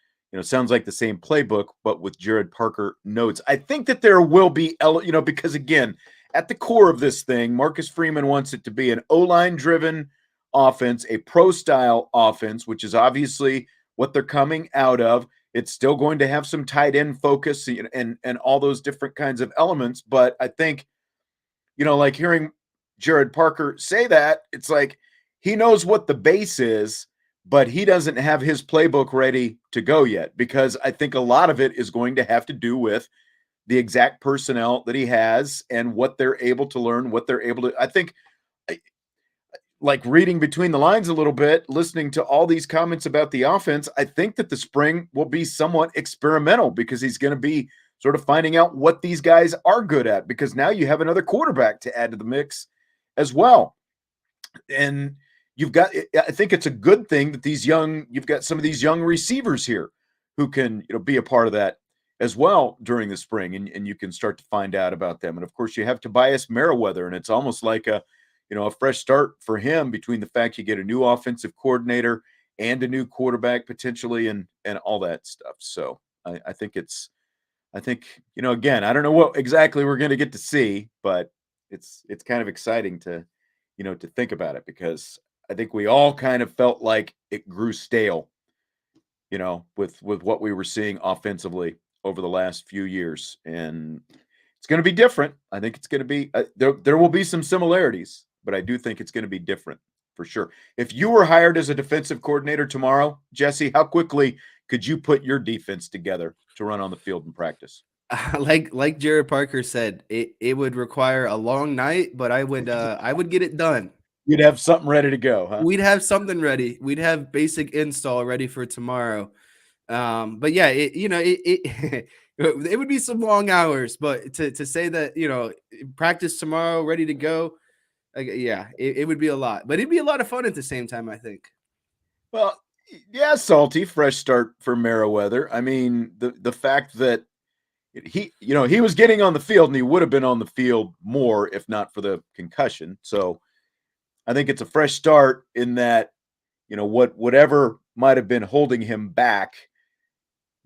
sounds like the same playbook, but with Gerad Parker notes. I think that there will be, because again, at the core of this thing, Marcus Freeman wants it to be an O-line driven offense, a pro style offense, which is obviously what they're coming out of. It's still going to have some tight end focus and all those different kinds of elements. But I think, like hearing Gerad Parker say that, it's like he knows what the base is, but he doesn't have his playbook ready to go yet, because I think a lot of it is going to have to do with the exact personnel that he has and what they're able to learn, what they're able to. I think, like reading between the lines a little bit, listening to all these comments about the offense, I think that the spring will be somewhat experimental, because he's going to be sort of finding out what these guys are good at, because now you have another quarterback to add to the mix as well. And I think it's a good thing that you've got some of these young receivers here who can, be a part of that as well during the spring, and you can start to find out about them. And of course you have Tobias Merriweather, and it's almost like a fresh start for him, between the fact you get a new offensive coordinator and a new quarterback potentially, and all that stuff. So I think again, I don't know what exactly we're going to get to see, but it's kind of exciting to think about it, because I think we all kind of felt like it grew stale, with what we were seeing offensively over the last few years. And it's going to be different. I think it's going to be, there will be some similarities, but I do think it's going to be different for sure. If you were hired as a defensive coordinator tomorrow, Jesse, how quickly could you put your defense together to run on the field in practice? Like Gerad Parker said, it would require a long night, but I would get it done. You'd have something ready to go, huh? We'd have something ready. We'd have basic install ready for tomorrow. But yeah, it would be some long hours, but to say that, practice tomorrow, ready to go. It would be a lot, but it'd be a lot of fun at the same time, I think. Well, yeah, Salty, fresh start for Merriweather. I mean, the fact that he was getting on the field, and he would have been on the field more if not for the concussion. So I think it's a fresh start in that, whatever might have been holding him back,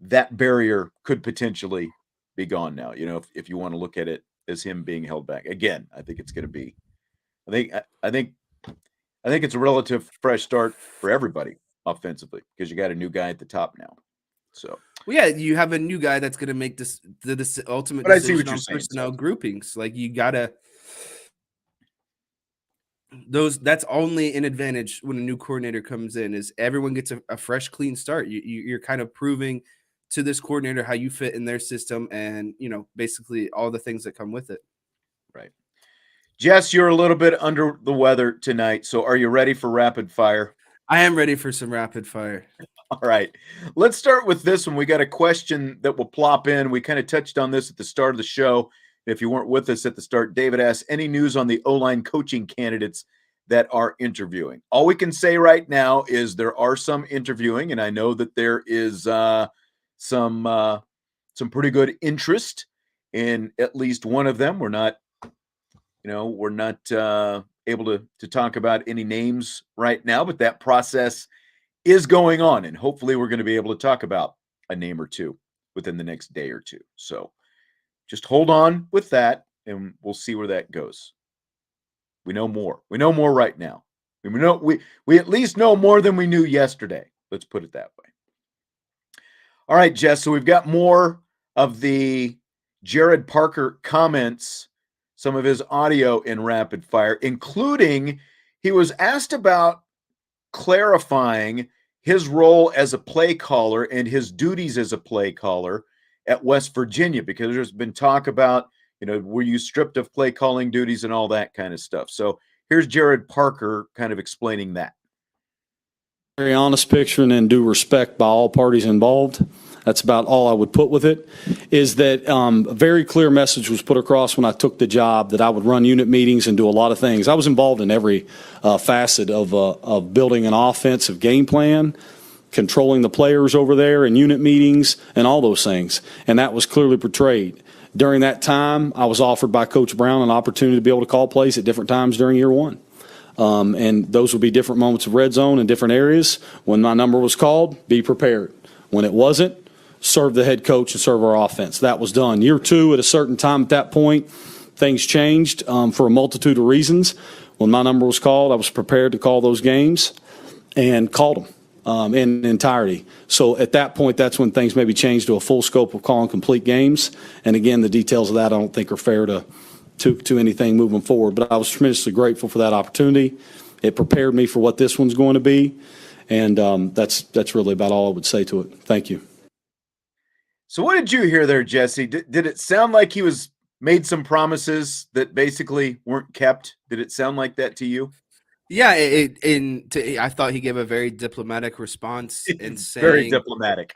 that barrier could potentially be gone now. If you want to look at it as him being held back again, I think it's going to be. I think it's a relative fresh start for everybody offensively, because you got a new guy at the top now. So, well, yeah, you have a new guy that's going to make the ultimate but I see what decision you're on saying, personnel Salty. groupings. Like you gotta. That's only an advantage when a new coordinator comes in, is everyone gets a fresh, clean start. You're kind of proving to this coordinator how you fit in their system, and basically all the things that come with it. Right. Jess, you're a little bit under the weather tonight, so are you ready for rapid fire? I am ready for some rapid fire. All right. Let's start with this one. We got a question that will plop in. We kind of touched on this at the start of the show. If you weren't with us at the start, David asked, any news on the O-line coaching candidates that are interviewing? All we can say right now is there are some interviewing, and I know that there is some pretty good interest in at least one of them. We're not able to talk about any names right now, but that process is going on, and hopefully we're going to be able to talk about a name or two within the next day or two. So just hold on with that, and we'll see where that goes. We know more. We know more right now. We at least know more than we knew yesterday. Let's put it that way. All right, Jess. So we've got more of the Gerad Parker comments, some of his audio in rapid fire, including he was asked about clarifying his role as a play caller and his duties as a play caller at West Virginia, because there's been talk about, were you stripped of play calling duties and all that kind of stuff? So here's Gerad Parker kind of explaining that. Very honest picture and in due respect by all parties involved. That's about all I would put with it, is that a very clear message was put across when I took the job that I would run unit meetings and do a lot of things. I was involved in every facet of building an offensive game plan, controlling the players over there in unit meetings and all those things. And that was clearly portrayed. During that time, I was offered by Coach Brown an opportunity to be able to call plays at different times during year one. And those would be different moments of red zone in different areas. When my number was called, be prepared. When it wasn't, serve the head coach and serve our offense. That was done. Year two, at a certain time at that point, things changed for a multitude of reasons. When my number was called, I was prepared to call those games and called them in entirety. So at that point, that's when things maybe changed to a full scope of calling complete games. And again, the details of that I don't think are fair to anything moving forward. But I was tremendously grateful for that opportunity. It prepared me for what this one's going to be. And that's really about all I would say to it. Thank you. So what did you hear there, Jesse? Did it sound like he was made some promises that basically weren't kept? Did it sound like that to you? Yeah, I thought he gave a very diplomatic response and saying very diplomatic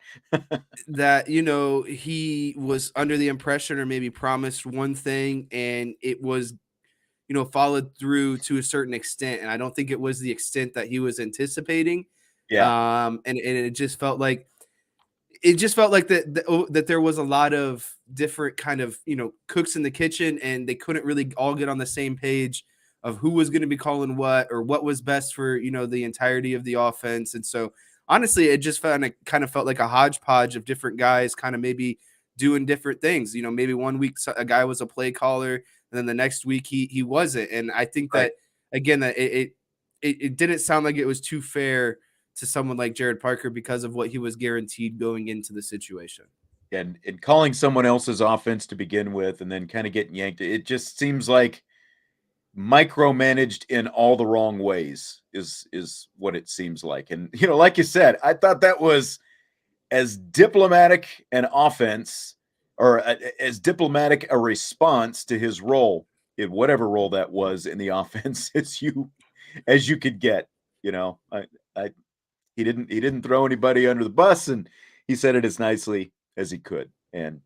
that, he was under the impression or maybe promised one thing and it was, followed through to a certain extent. And I don't think it was the extent that he was anticipating. Yeah. And it just felt like that there was a lot of different kind of, cooks in the kitchen and they couldn't really all get on the same page of who was going to be calling what or what was best for, the entirety of the offense. And so honestly, it just kind of felt like a hodgepodge of different guys kind of maybe doing different things. Maybe one week a guy was a play caller and then the next week he wasn't. And I think that, again, that it didn't sound like it was too fair to someone like Gerad Parker because of what he was guaranteed going into the situation. And calling someone else's offense to begin with and then kind of getting yanked. It just seems like micromanaged in all the wrong ways is what it seems like. And, like you said, I thought that was as diplomatic an offense or as diplomatic a response to his role in whatever role that was in the offense as you could get. He didn't throw anybody under the bus, and he said it as nicely as he could. And,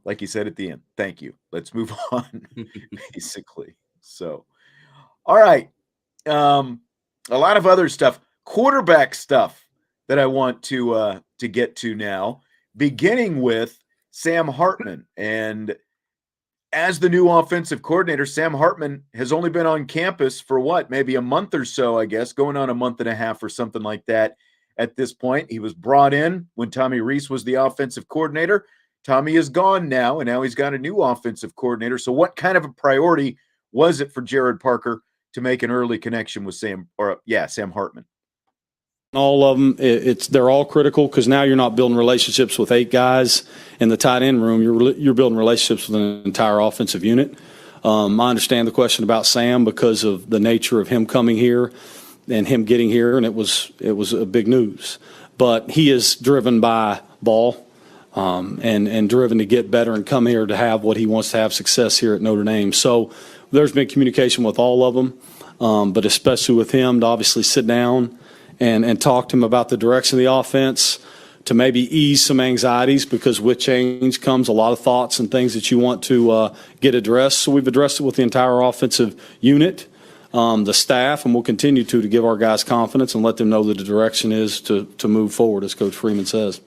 like he said at the end, thank you. Let's move on, basically. So, all right. A lot of other stuff, quarterback stuff that I want to get to now, beginning with Sam Hartman. And as the new offensive coordinator, Sam Hartman has only been on campus for maybe a month or so, I guess, going on a month and a half or something like that at this point. He was brought in when Tommy Rees was the offensive coordinator. Tommy is gone now, and now he's got a new offensive coordinator. So what kind of a priority was it for Gerad Parker to make an early connection with Sam Hartman? All of them, they're all critical because now you're not building relationships with 8 guys in the tight end room. You're building relationships with an entire offensive unit. I understand the question about Sam because of the nature of him coming here and him getting here, and it was a big news. But he is driven by ball and driven to get better and come here to have what he wants to have success here at Notre Dame. So there's been communication with all of them, but especially with him to obviously sit down and talk to him about the direction of the offense, to maybe ease some anxieties, because with change comes a lot of thoughts and things that you want to get addressed. So we've addressed it with the entire offensive unit, the staff, and we'll continue to give our guys confidence and let them know that the direction is to move forward, as Coach Freeman says.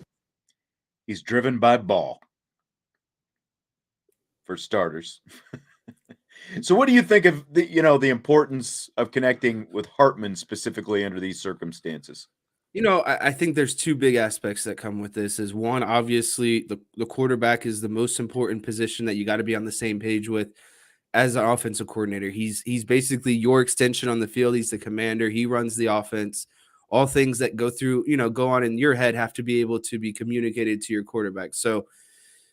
He's driven by ball, for starters. So what do you think of the importance of connecting with Hartman specifically under these circumstances? I think there's 2 big aspects that come with this. Is one, obviously, the quarterback is the most important position that you got to be on the same page with as an offensive coordinator. He's basically your extension on the field. He's the commander. He runs the offense. All things that go on in your head have to be able to be communicated to your quarterback. So,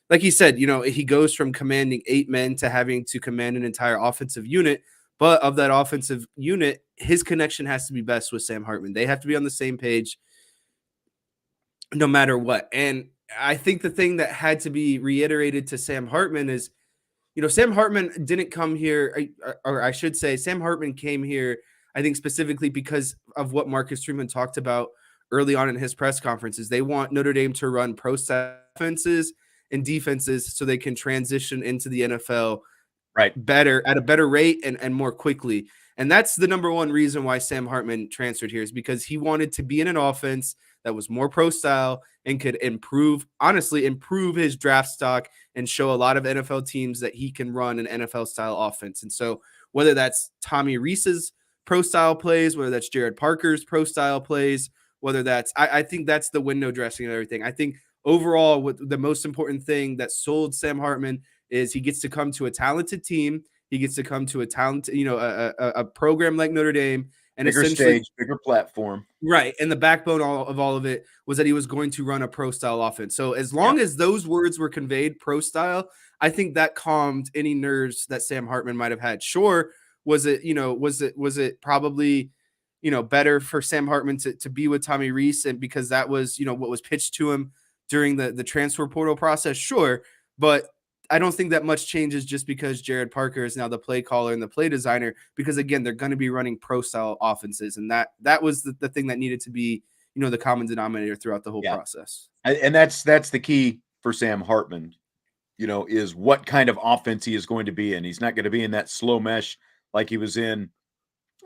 like he said, he goes from commanding 8 men to having to command an entire offensive unit. But of that offensive unit, his connection has to be best with Sam Hartman. They have to be on the same page no matter what. And I think the thing that had to be reiterated to Sam Hartman is Sam Hartman didn't come here, or I should say Sam Hartman came here, I think specifically because of what Marcus Freeman talked about early on in his press conferences. They want Notre Dame to run pro-style offenses and defenses so they can transition into the NFL better at a better rate and more quickly. And that's the number one reason why Sam Hartman transferred here, is because he wanted to be in an offense that was more pro style and could improve his draft stock and show a lot of NFL teams that he can run an NFL style offense. And so whether that's Tommy Rees's pro style plays, whether that's Gerad Parker's pro style plays, whether that's, I think that's the window dressing and everything. I think overall, what the most important thing that sold Sam Hartman is he gets to come to a talented team. He gets to come to a talented, a program like Notre Dame, and bigger essentially stage, bigger platform. Right. And the backbone of all of it was that he was going to run a pro style offense. So as long as those words were conveyed, pro style, I think that calmed any nerves that Sam Hartman might have had. Sure. Was it probably, better for Sam Hartman to be with Tommy Rees, and because that was, what was pitched to him during the transfer portal process? Sure. But I don't think that much changes just because Gerad Parker is now the play caller and the play designer, because again, they're going to be running pro style offenses. And that was the thing that needed to be, the common denominator throughout the whole process. And that's the key for Sam Hartman, is what kind of offense he is going to be in. He's not going to be in that slow mesh like he was in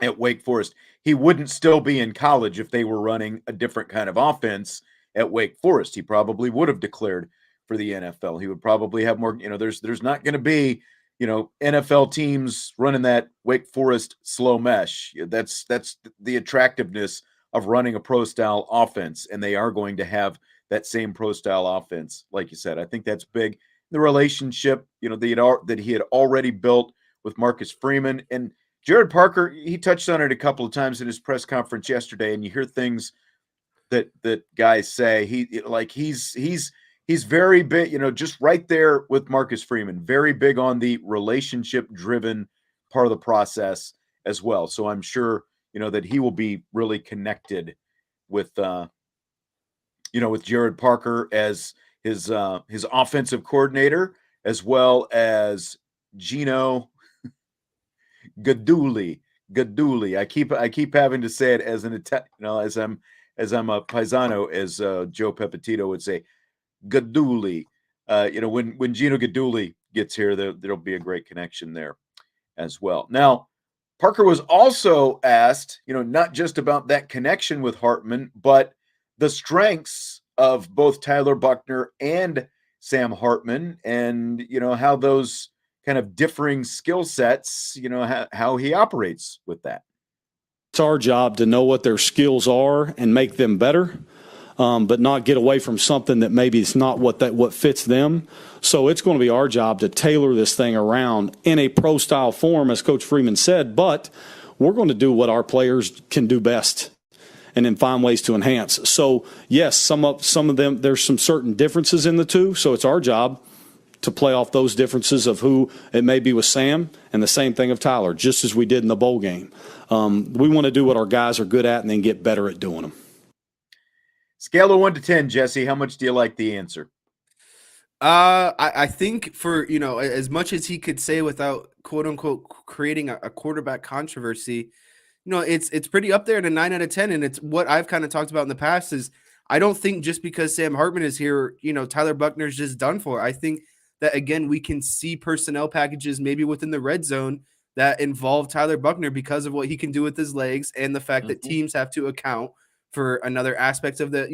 at Wake Forest. He wouldn't still be in college if they were running a different kind of offense at Wake Forest. He probably would have declared for the NFL. He would probably have more, there's not going to be, NFL teams running that Wake Forest slow mesh. That's the attractiveness of running a pro style offense. And they are going to have that same pro style offense. Like you said, I think that's big. The relationship, that he had already built with Marcus Freeman and Gerad Parker. He touched on it a couple of times in his press conference yesterday, and you hear things that guys say. He's very big, just right there with Marcus Freeman, very big on the relationship-driven part of the process as well. So I'm sure, that he will be really connected with, with Gerad Parker as his offensive coordinator, as well as Gino Gaduli. I keep having to say it as an as I'm a paisano, as Joe Pepitito would say. Gaduli. When Gino Gaduli gets here, there'll be a great connection there as well. Now, Parker was also asked, not just about that connection with Hartman, but the strengths of both Tyler Buchner and Sam Hartman, and how those kind of differing skill sets, how he operates with that. It's our job to know what their skills are and make them better. But not get away from something that maybe it's not what fits them. So it's going to be our job to tailor this thing around in a pro style form, as Coach Freeman said. But we're going to do what our players can do best, and then find ways to enhance. So yes, some of them, there's some certain differences in the two. So it's our job to play off those differences of who it may be with Sam, and the same thing of Tyler, just as we did in the bowl game. We want to do what our guys are good at and then get better at doing them. Scale of 1 to 10, Jesse, how much do you like the answer? I think for, as much as he could say without quote unquote creating a quarterback controversy, it's pretty up there in a 9 out of 10. And it's what I've kind of talked about in the past is I don't think just because Sam Hartman is here, Tyler Buchner's just done for. I think that, again, we can see personnel packages maybe within the red zone that involve Tyler Buchner because of what he can do with his legs, and the fact that teams have to account for another aspect of the,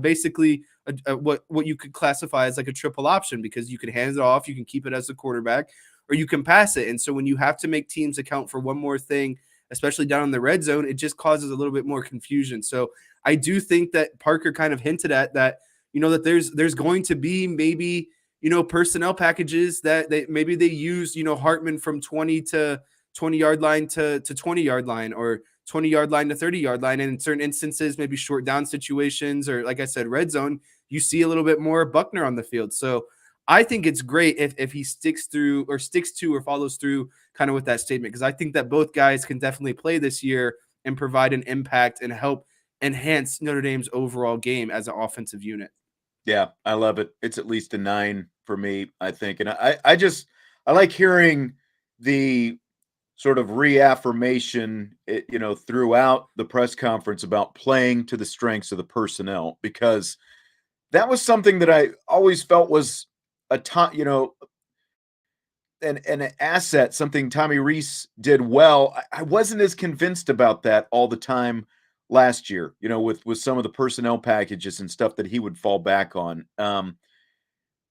basically what you could classify as like a triple option, because you can hand it off, you can keep it as a quarterback, or you can pass it. And so when you have to make teams account for one more thing, especially down in the red zone, it just causes a little bit more confusion. So I do think that Parker kind of hinted at that, that there's going to be maybe, personnel packages that maybe they use, Hartman from 20 yard line to 20 yard line, or 20 yard line to 30 yard line. And in certain instances, maybe short down situations, or like I said, red zone, you see a little bit more Buchner on the field. So I think it's great if he sticks to or follows through kind of with that statement, because I think that both guys can definitely play this year and provide an impact and help enhance Notre Dame's overall game as an offensive unit. Yeah, I love it. It's at least a 9 for me, I think. And I like hearing the sort of reaffirmation, throughout the press conference about playing to the strengths of the personnel, because that was something that I always felt was a ton, an asset, something Tommy Rees did well. I wasn't as convinced about that all the time last year, with some of the personnel packages and stuff that he would fall back on.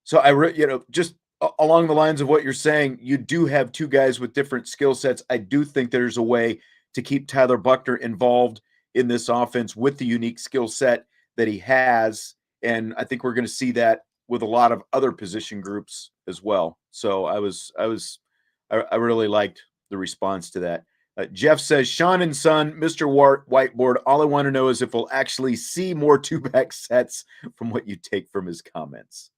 So just along the lines of what you're saying, you do have two guys with different skill sets. I do think there's a way to keep Tyler Buchner involved in this offense with the unique skill set that he has, and I think we're going to see that with a lot of other position groups as well. So I really liked the response to that. Jeff says, Sean and Son, Mr. Whiteboard, all I want to know is if we'll actually see more two-back sets from what you take from his comments.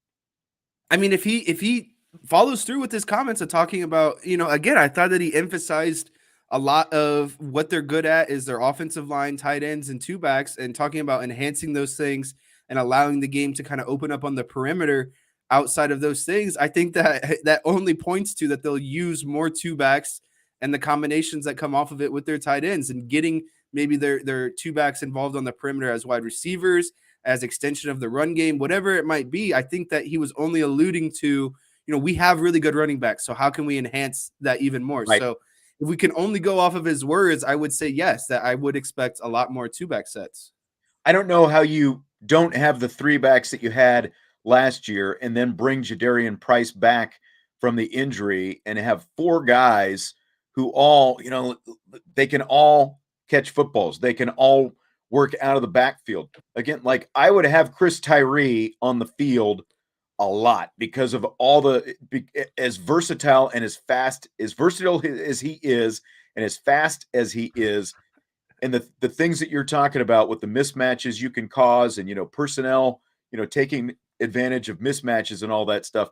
I mean, if he follows through with his comments of talking about, again, I thought that he emphasized a lot of what they're good at is their offensive line, tight ends, and two backs, and talking about enhancing those things and allowing the game to kind of open up on the perimeter outside of those things. I think that only points to that they'll use more two backs and the combinations that come off of it with their tight ends and getting maybe their two backs involved on the perimeter as wide receivers, as extension of the run game, whatever it might be. I think that he was only alluding to, we have really good running backs. So how can we enhance that even more? Right. So if we can only go off of his words, I would say yes, that I would expect a lot more two-back sets. I don't know how you don't have the three backs that you had last year and then bring Jadarian Price back from the injury and have four guys who all, they can all catch footballs. They can all work out of the backfield. Again, like I would have Chris Tyree on the field a lot because of as versatile and as versatile as he is and as fast as he is, and the things that you're talking about with the mismatches you can cause and personnel, taking advantage of mismatches and all that stuff.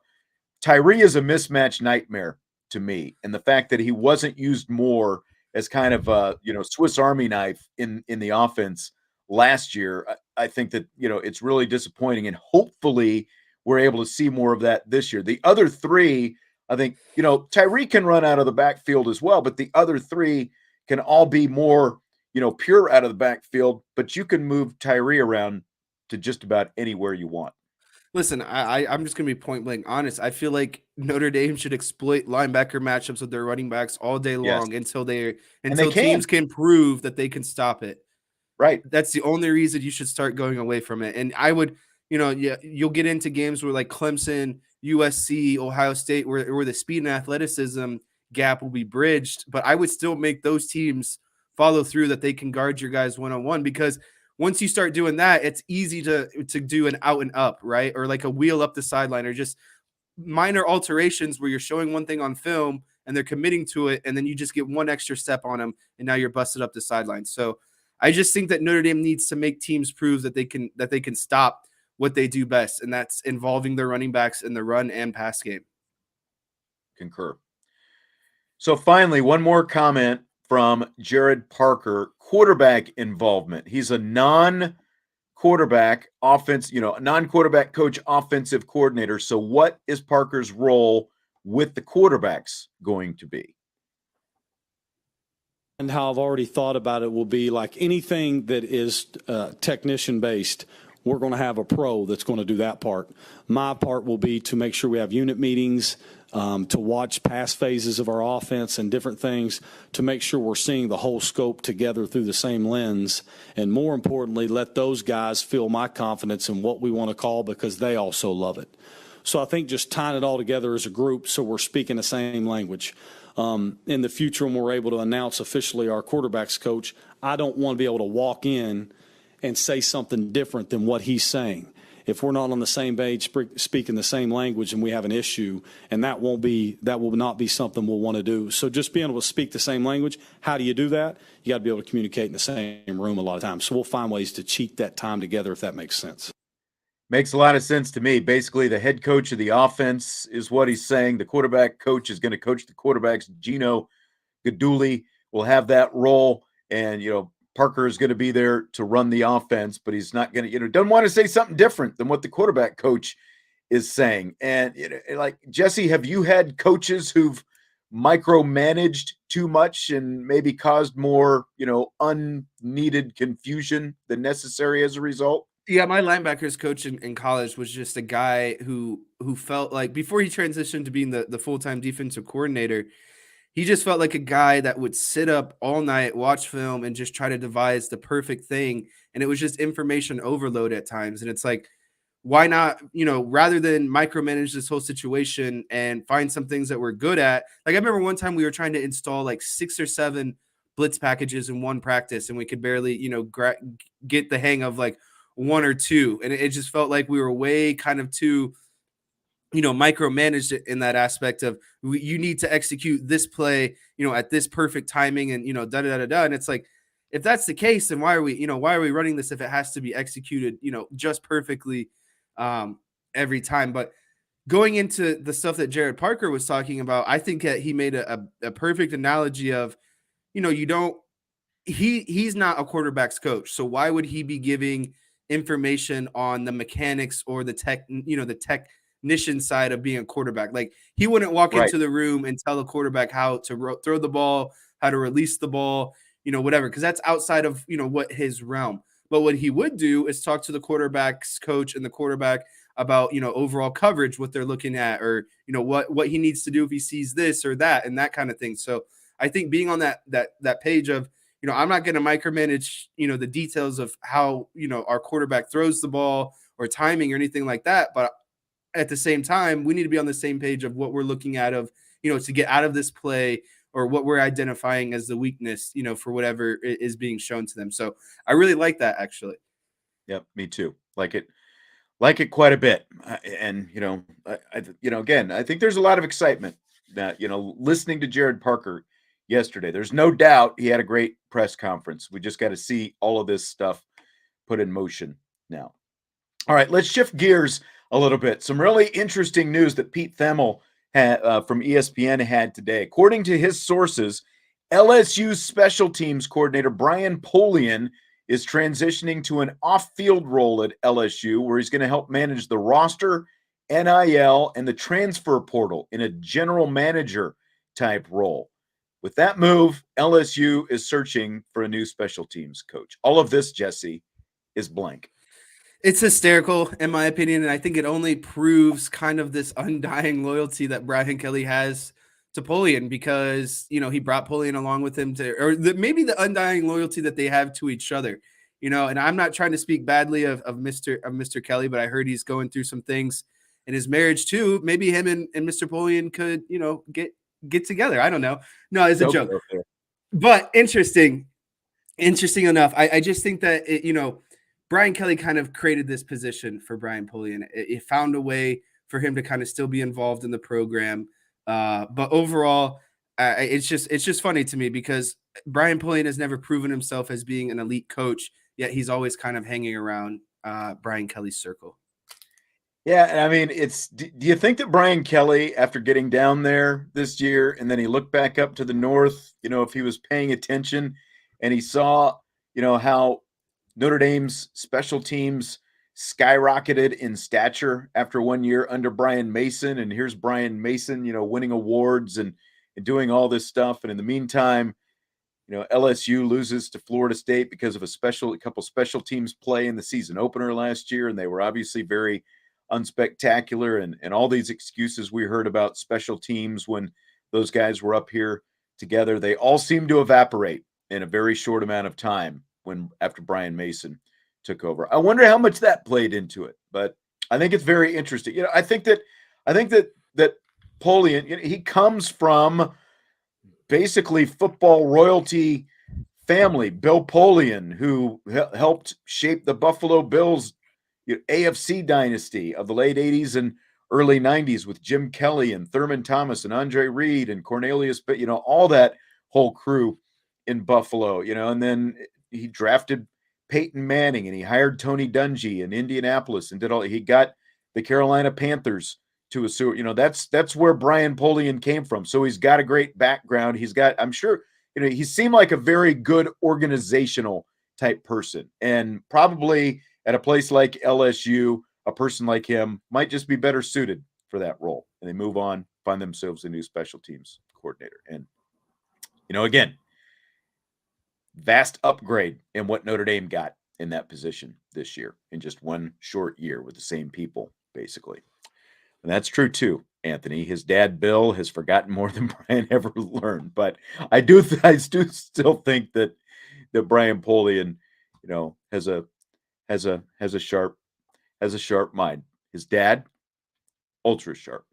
Tyree is a mismatch nightmare to me, and the fact that he wasn't used more as kind of a Swiss Army knife in the offense last year, I think that it's really disappointing, and hopefully we're able to see more of that this year. The other three, I think, Tyree can run out of the backfield as well, but the other three can all be more pure out of the backfield, but you can move Tyree around to just about anywhere you want. Listen, I'm just going to be point blank honest. I feel like Notre Dame should exploit linebacker matchups with their running backs all day long until teams can prove that they can stop it. Right. That's the only reason you should start going away from it. And I would, you'll get into games where like Clemson, USC, Ohio State, where the speed and athleticism gap will be bridged. But I would still make those teams follow through that they can guard your guys one-on-one, because once you start doing that, it's easy to do an out and up, right? Or like a wheel up the sideline, or just minor alterations where you're showing one thing on film and they're committing to it, and then you just get one extra step on them, and now you're busted up the sideline. So I just think that Notre Dame needs to make teams prove that they can stop what they do best, and that's involving their running backs in the run and pass game. Concur. So finally, one more comment from Gerad Parker, quarterback involvement. He's a non-quarterback non-quarterback coach, offensive coordinator. So what is Parker's role with the quarterbacks going to be? And how I've already thought about it will be like anything that is technician based. We're going to have a pro that's going to do that part. My part will be to make sure we have unit meetings, to watch past phases of our offense and different things, to make sure we're seeing the whole scope together through the same lens. And more importantly, let those guys feel my confidence in what we want to call, because they also love it. So I think just tying it all together as a group so we're speaking the same language. In the future, when we're able to announce officially our quarterbacks coach, I don't want to be able to walk in and say something different than what he's saying. If we're not on the same page, speaking the same language, and we have an issue, and that will not be something we'll want to do. So just being able to speak the same language, how do you do that? You got to be able to communicate in the same room a lot of times. So we'll find ways to cheat that time together, if that makes sense. Makes a lot of sense to me. Basically, the head coach of the offense is what he's saying. The quarterback coach is going to coach the quarterbacks. Gino Gaduli will have that role. And, Parker is going to be there to run the offense, but he's not going to, doesn't want to say something different than what the quarterback coach is saying. And like, Jesse, have you had coaches who've micromanaged too much and maybe caused more, unneeded confusion than necessary as a result? Yeah, my linebackers coach in college was just a guy who felt like before he transitioned to being the full-time defensive coordinator, he just felt like a guy that would sit up all night, watch film, and just try to devise the perfect thing. And it was just information overload at times. And it's like, why not, rather than micromanage this whole situation and find some things that we're good at? Like, I remember one time we were trying to install like 6 or 7 blitz packages in one practice, and we could barely, get the hang of like 1 or 2. And it just felt like we were way kind of too micromanaged it in that aspect of you need to execute this play, at this perfect timing and, da da da da. And it's like, if that's the case, then why are we running this if it has to be executed, just perfectly every time? But going into the stuff that Gerad Parker was talking about, I think that he made a perfect analogy of, he's not a quarterback's coach. So why would he be giving information on the mechanics or the technician side of being a quarterback? Like, he wouldn't walk Right. into the room and tell a quarterback how to throw the ball, how to release the ball, whatever, because that's outside of, what his realm. But what he would do is talk to the quarterback's coach and the quarterback about, overall coverage, what they're looking at, or, what he needs to do if he sees this or that and that kind of thing. So I think being on that page of, I'm not going to micromanage, the details of how, our quarterback throws the ball or timing or anything like that. But at the same time, we need to be on the same page of what we're looking at of, to get out of this play, or what we're identifying as the weakness, for whatever is being shown to them. So I really like that, actually. Yep, me too. Like it quite a bit. And, again, I think there's a lot of excitement that, listening to Gerad Parker yesterday. There's no doubt he had a great press conference. We just got to see all of this stuff put in motion now. All right, let's shift gears a little bit. Some really interesting news that Pete Thamel had, from ESPN had today. According to his sources, LSU's special teams coordinator Brian Polian is transitioning to an off-field role at LSU, where he's going to help manage the roster, NIL, and the transfer portal in a general manager type role. With that move, LSU is searching for a new special teams coach. All of this, Jesse, is blank. It's hysterical, in my opinion, and I think it only proves kind of this undying loyalty that Brian Kelly has to Polian, because, he brought Polian along with him maybe the undying loyalty that they have to each other, and I'm not trying to speak badly of Mr. Kelly, but I heard he's going through some things in his marriage too. Maybe him and Mr. Polian could, get together. I don't know. No, it's a joke. Okay. But interesting enough. I just think that, Brian Kelly kind of created this position for Brian Polian. It found a way for him to kind of still be involved in the program. But overall, it's just funny to me, because Brian Polian has never proven himself as being an elite coach, yet he's always kind of hanging around Brian Kelly's circle. Yeah, I mean, do you think that Brian Kelly, after getting down there this year, and then he looked back up to the north, if he was paying attention and he saw, how Notre Dame's special teams skyrocketed in stature after 1 year under Brian Mason, and here's Brian Mason, winning awards and doing all this stuff, and in the meantime, LSU loses to Florida State because of a couple special teams play in the season opener last year, and they were obviously very unspectacular, and all these excuses we heard about special teams when those guys were up here together, they all seem to evaporate in a very short amount of time after Brian Mason took over. I wonder how much that played into it, but I think it's very interesting. I think that Polian, he comes from basically football royalty family. Bill Polian, who helped shape the Buffalo Bills AFC dynasty of the late 80s and early 90s with Jim Kelly and Thurman Thomas and Andre Reed and Cornelius, all that whole crew in Buffalo, and then he drafted Peyton Manning, and he hired Tony Dungy in Indianapolis and he got the Carolina Panthers to a sewer. That's where Brian Polian came from. So he's got a great background. I'm sure he seemed like a very good organizational type person, and probably at a place like LSU, a person like him might just be better suited for that role. And they move on, find themselves a new special teams coordinator. And, again, vast upgrade in what Notre Dame got in that position this year in just one short year with the same people, basically. And that's true too, Anthony. His dad, Bill, has forgotten more than Brian ever learned. But I do still think that Brian Polian, has a sharp mind. His dad, ultra sharp.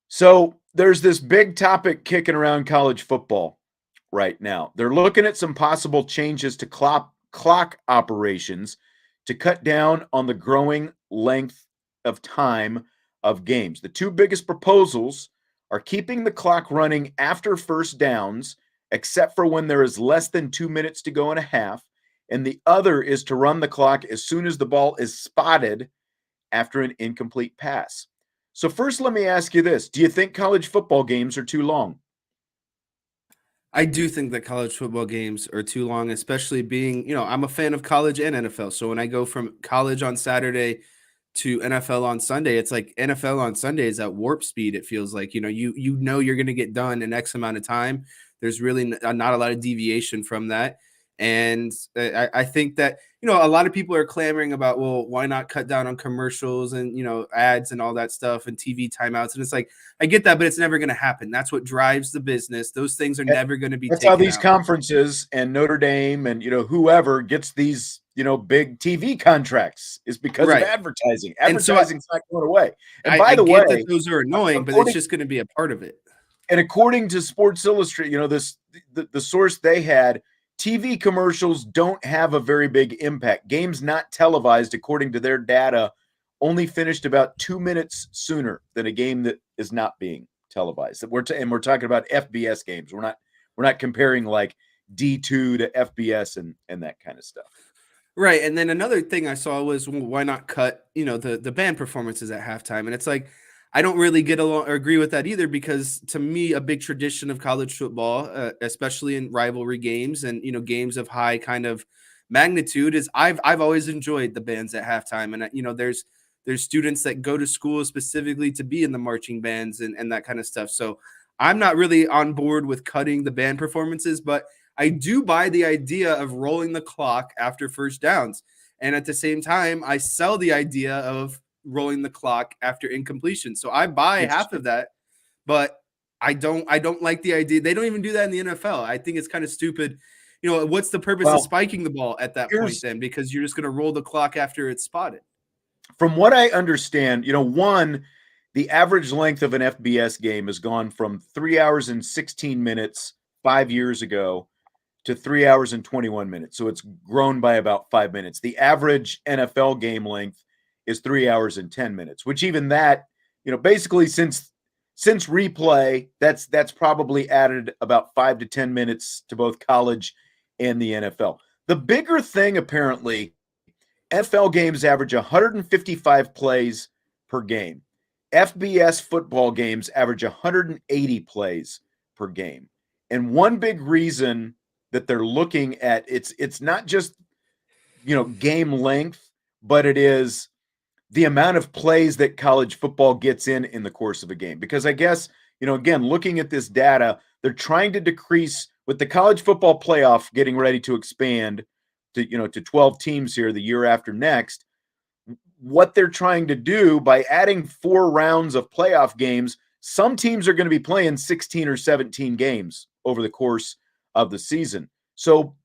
So there's this big topic kicking around college football right now. They're looking at some possible changes to clock operations to cut down on the growing length of time of games. The two biggest proposals are keeping the clock running after first downs, except for when there is less than 2 minutes to go in a half. And the other is to run the clock as soon as the ball is spotted after an incomplete pass. So first, let me ask you this. Do you think college football games are too long? I do think that college football games are too long, especially being, I'm a fan of college and NFL. So when I go from college on Saturday to NFL on Sunday, it's like NFL on Sunday is at warp speed. It feels like, you're going to get done in X amount of time. There's really not a lot of deviation from that. And I think that, a lot of people are clamoring about, well, why not cut down on commercials and, ads and all that stuff and TV timeouts. And it's like, I get that, but it's never going to happen. That's what drives the business. Those things are never going to be That's taken how these out. conferences and Notre Dame and, whoever gets these, big TV contracts is because Right. of advertising. And so Advertising's not going away. And I by the get way, that those are annoying, but it's just going to be a part of it. And according to Sports Illustrated, the source they had, TV commercials don't have a very big impact. Games not televised, according to their data, only finished about 2 minutes sooner than a game that is not being televised. We're talking about FBS games. We're not comparing like D2 to FBS and that kind of stuff. Right. And then another thing I saw was, well, why not cut, the band performances at halftime? And it's like, I don't really get along or agree with that either, because to me, a big tradition of college football, especially in rivalry games and, games of high kind of magnitude, is I've always enjoyed the bands at halftime. And, there's students that go to school specifically to be in the marching bands and that kind of stuff. So I'm not really on board with cutting the band performances, but I do buy the idea of rolling the clock after first downs. And at the same time, I sell the idea of rolling the clock after incompletion. So I buy half of that, but I don't like the idea. They don't even do that in the NFL. I think it's kind of stupid. What's the purpose of spiking the ball at that point then? Because you're just going to roll the clock after it's spotted. From what I understand, the average length of an FBS game has gone from 3 hours and 16 minutes 5 years ago to 3 hours and 21 minutes. So it's grown by about 5 minutes. The average NFL game length is 3 hours and 10 minutes, which even that, basically since replay, that's probably added about 5 to 10 minutes to both college and the NFL. The bigger thing, apparently, NFL games average 155 plays per game. FBS football games average 180 plays per game. And one big reason that they're looking at, it's not just, game length, but it is the amount of plays that college football gets in the course of a game. Because I guess, again, looking at this data, they're trying to decrease with the college football playoff getting ready to expand to 12 teams here the year after next. What they're trying to do by adding 4 rounds of playoff games, some teams are going to be playing 16 or 17 games over the course of the season. So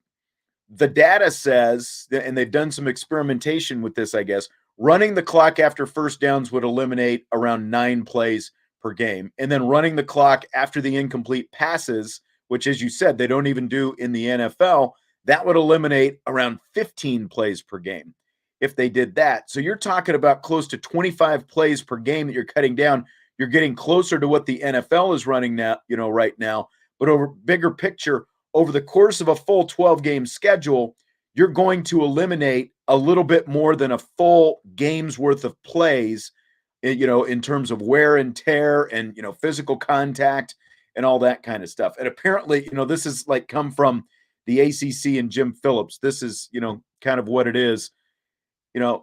the data says, and they've done some experimentation with this, I guess, running the clock after first downs would eliminate around 9 plays per game. And then running the clock after the incomplete passes, which, as you said, they don't even do in the NFL, that would eliminate around 15 plays per game if they did that. So you're talking about close to 25 plays per game that you're cutting down. You're getting closer to what the NFL is running now, right now. But over bigger picture, over the course of a full 12-game schedule, you're going to eliminate a little bit more than a full game's worth of plays, in terms of wear and tear and, physical contact and all that kind of stuff. And apparently, this is like come from the ACC and Jim Phillips. This is, kind of what it is. Uh,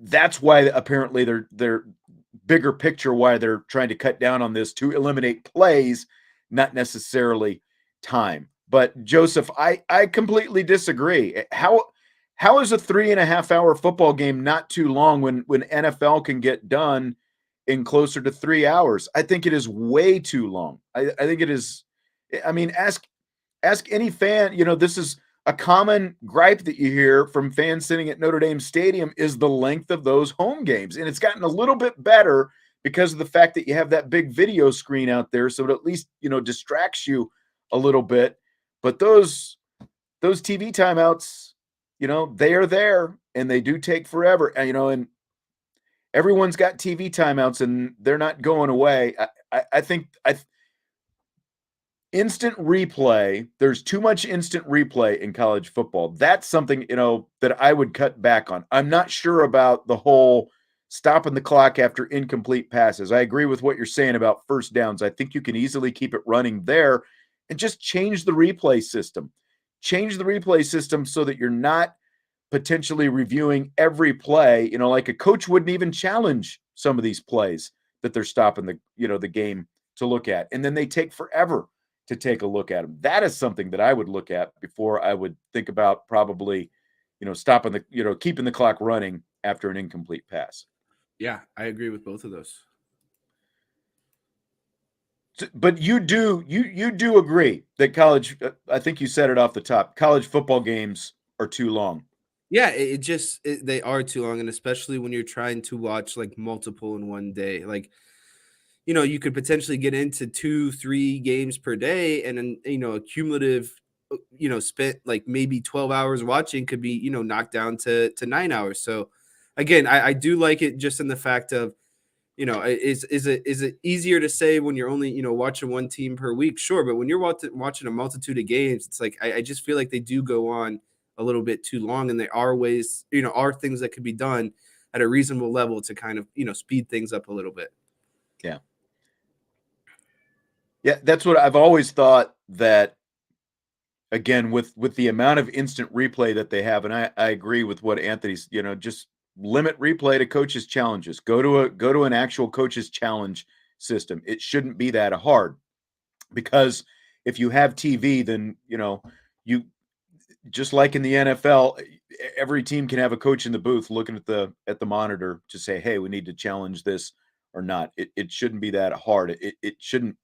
that's why apparently they're bigger picture why they're trying to cut down on this to eliminate plays, not necessarily time. But Joseph, I completely disagree. How is a 3.5 hour football game not too long when NFL can get done in closer to 3 hours? I think it is way too long. I think it is. I mean, ask any fan. This is a common gripe that you hear from fans sitting at Notre Dame Stadium is the length of those home games. And it's gotten a little bit better because of the fact that you have that big video screen out there. So it at least, distracts you a little bit. But those TV timeouts, they are there and they do take forever. And everyone's got TV timeouts and they're not going away. I think instant replay, there's too much instant replay in college football. That's something, that I would cut back on. I'm not sure about the whole stopping the clock after incomplete passes. I agree with what you're saying about first downs. I think you can easily keep it running there and just change the replay system. Change the replay system so that you're not potentially reviewing every play. Like a coach wouldn't even challenge some of these plays that they're stopping the game to look at. And then they take forever to take a look at them. That is something that I would look at before I would think about probably, stopping keeping the clock running after an incomplete pass. Yeah, I agree with both of those. But you do agree that college, I think you said it off the top, college football games are too long. Yeah, they are too long, and especially when you're trying to watch like multiple in one day. Like, you could potentially get into 2-3 games per day, and then a cumulative, spent like maybe 12 hours watching could be knocked down to 9 hours. So again, I do like it just in the fact of is it easier to say when you're only watching one team per week? Sure, but when you're watching a multitude of games, it's like I just feel like they do go on a little bit too long, and there are ways are things that could be done at a reasonable level to kind of speed things up a little bit. Yeah, that's what I've always thought, that again with the amount of instant replay that they have, and I agree with what Anthony's, just limit replay to coaches' challenges. Go to an actual coaches' challenge system. It shouldn't be that hard, because if you have TV, then you just like in the NFL, every team can have a coach in the booth looking at the monitor to say, hey, we need to challenge this or not. It shouldn't be that hard. It shouldn't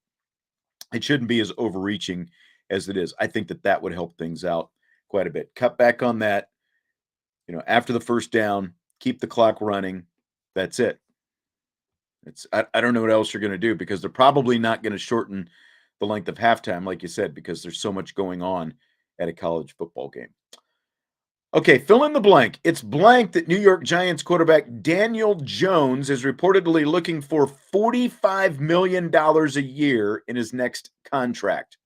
be as overreaching as it is. I think that would help things out quite a bit. Cut back on that, after the first down, keep the clock running. That's it. I don't know what else you're going to do, because they're probably not going to shorten the length of halftime, like you said, because there's so much going on at a college football game. Okay, fill in the blank. It's blank that New York Giants quarterback Daniel Jones is reportedly looking for $45 million a year in his next contract.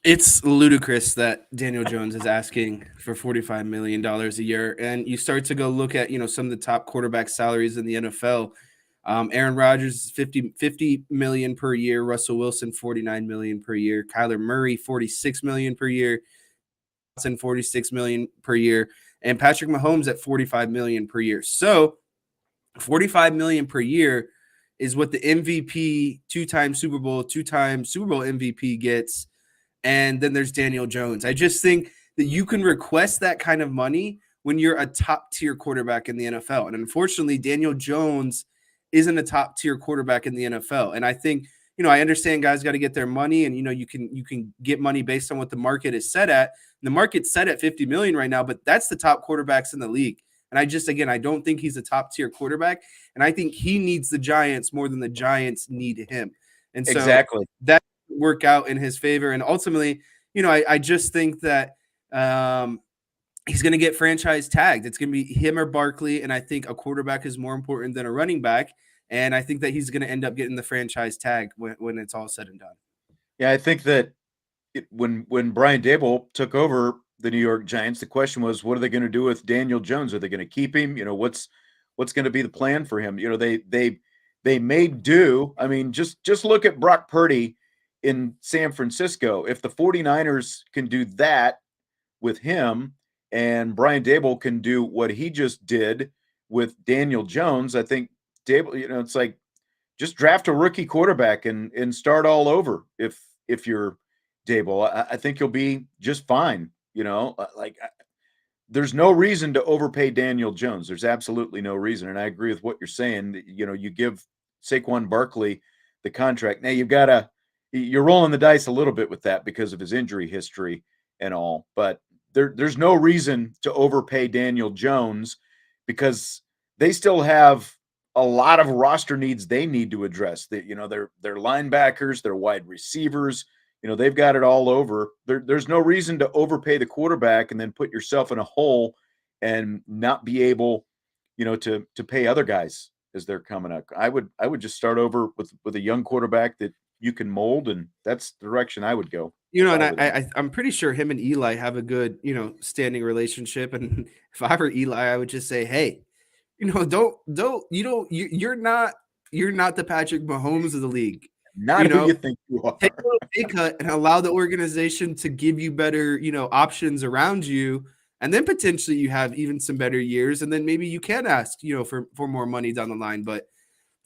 It's ludicrous that Daniel Jones is asking for $45 million a year. And you start to go look at, some of the top quarterback salaries in the NFL. Aaron Rodgers, 50 million per year. Russell Wilson, 49 million per year. Kyler Murray, 46 million per year. 46 million per year, and Patrick Mahomes at 45 million per year. So 45 million per year is what the MVP, two-time Super Bowl MVP gets. And then there's Daniel Jones. I just think that you can request that kind of money when you're a top tier quarterback in the NFL. And unfortunately, Daniel Jones isn't a top tier quarterback in the NFL. And I think, I understand guys got to get their money, and you can get money based on what the market is set at. And the market's set at 50 million right now, but that's the top quarterbacks in the league. And I don't think he's a top tier quarterback. And I think he needs the Giants more than the Giants need him. And so exactly, that work out in his favor. And ultimately, I just think that he's going to get franchise tagged. It's going to be him or Barkley. And I think a quarterback is more important than a running back. And I think that he's going to end up getting the franchise tag when it's all said and done. Yeah, I think that when Brian Daboll took over the New York Giants, the question was, what are they going to do with Daniel Jones? Are they going to keep him? What's going to be the plan for him? They they may do. I mean, just look at Brock Purdy in San Francisco. If the 49ers can do that with him and Brian Dable can do what he just did with Daniel Jones, I think Dable, it's like just draft a rookie quarterback and start all over if you're Dable. I think you'll be just fine. There's no reason to overpay Daniel Jones. There's absolutely no reason. And I agree with what you're saying. You give Saquon Barkley the contract. Now you're rolling the dice a little bit with that because of his injury history and all, but there's no reason to overpay Daniel Jones because they still have a lot of roster needs they need to address. Their linebackers, their wide receivers, they've got it all over. There's no reason to overpay the quarterback and then put yourself in a hole and not be able, to pay other guys as they're coming up. I would just start over with a young quarterback that you can mold, and that's the direction I would go. And I'm pretty sure him and Eli have a good, standing relationship. And if I were Eli, I would just say, hey, you're not the Patrick Mahomes of the league. Not who you think you are. Take a little pay cut and allow the organization to give you better, options around you. And then potentially you have even some better years. And then maybe you can ask, for more money down the line. But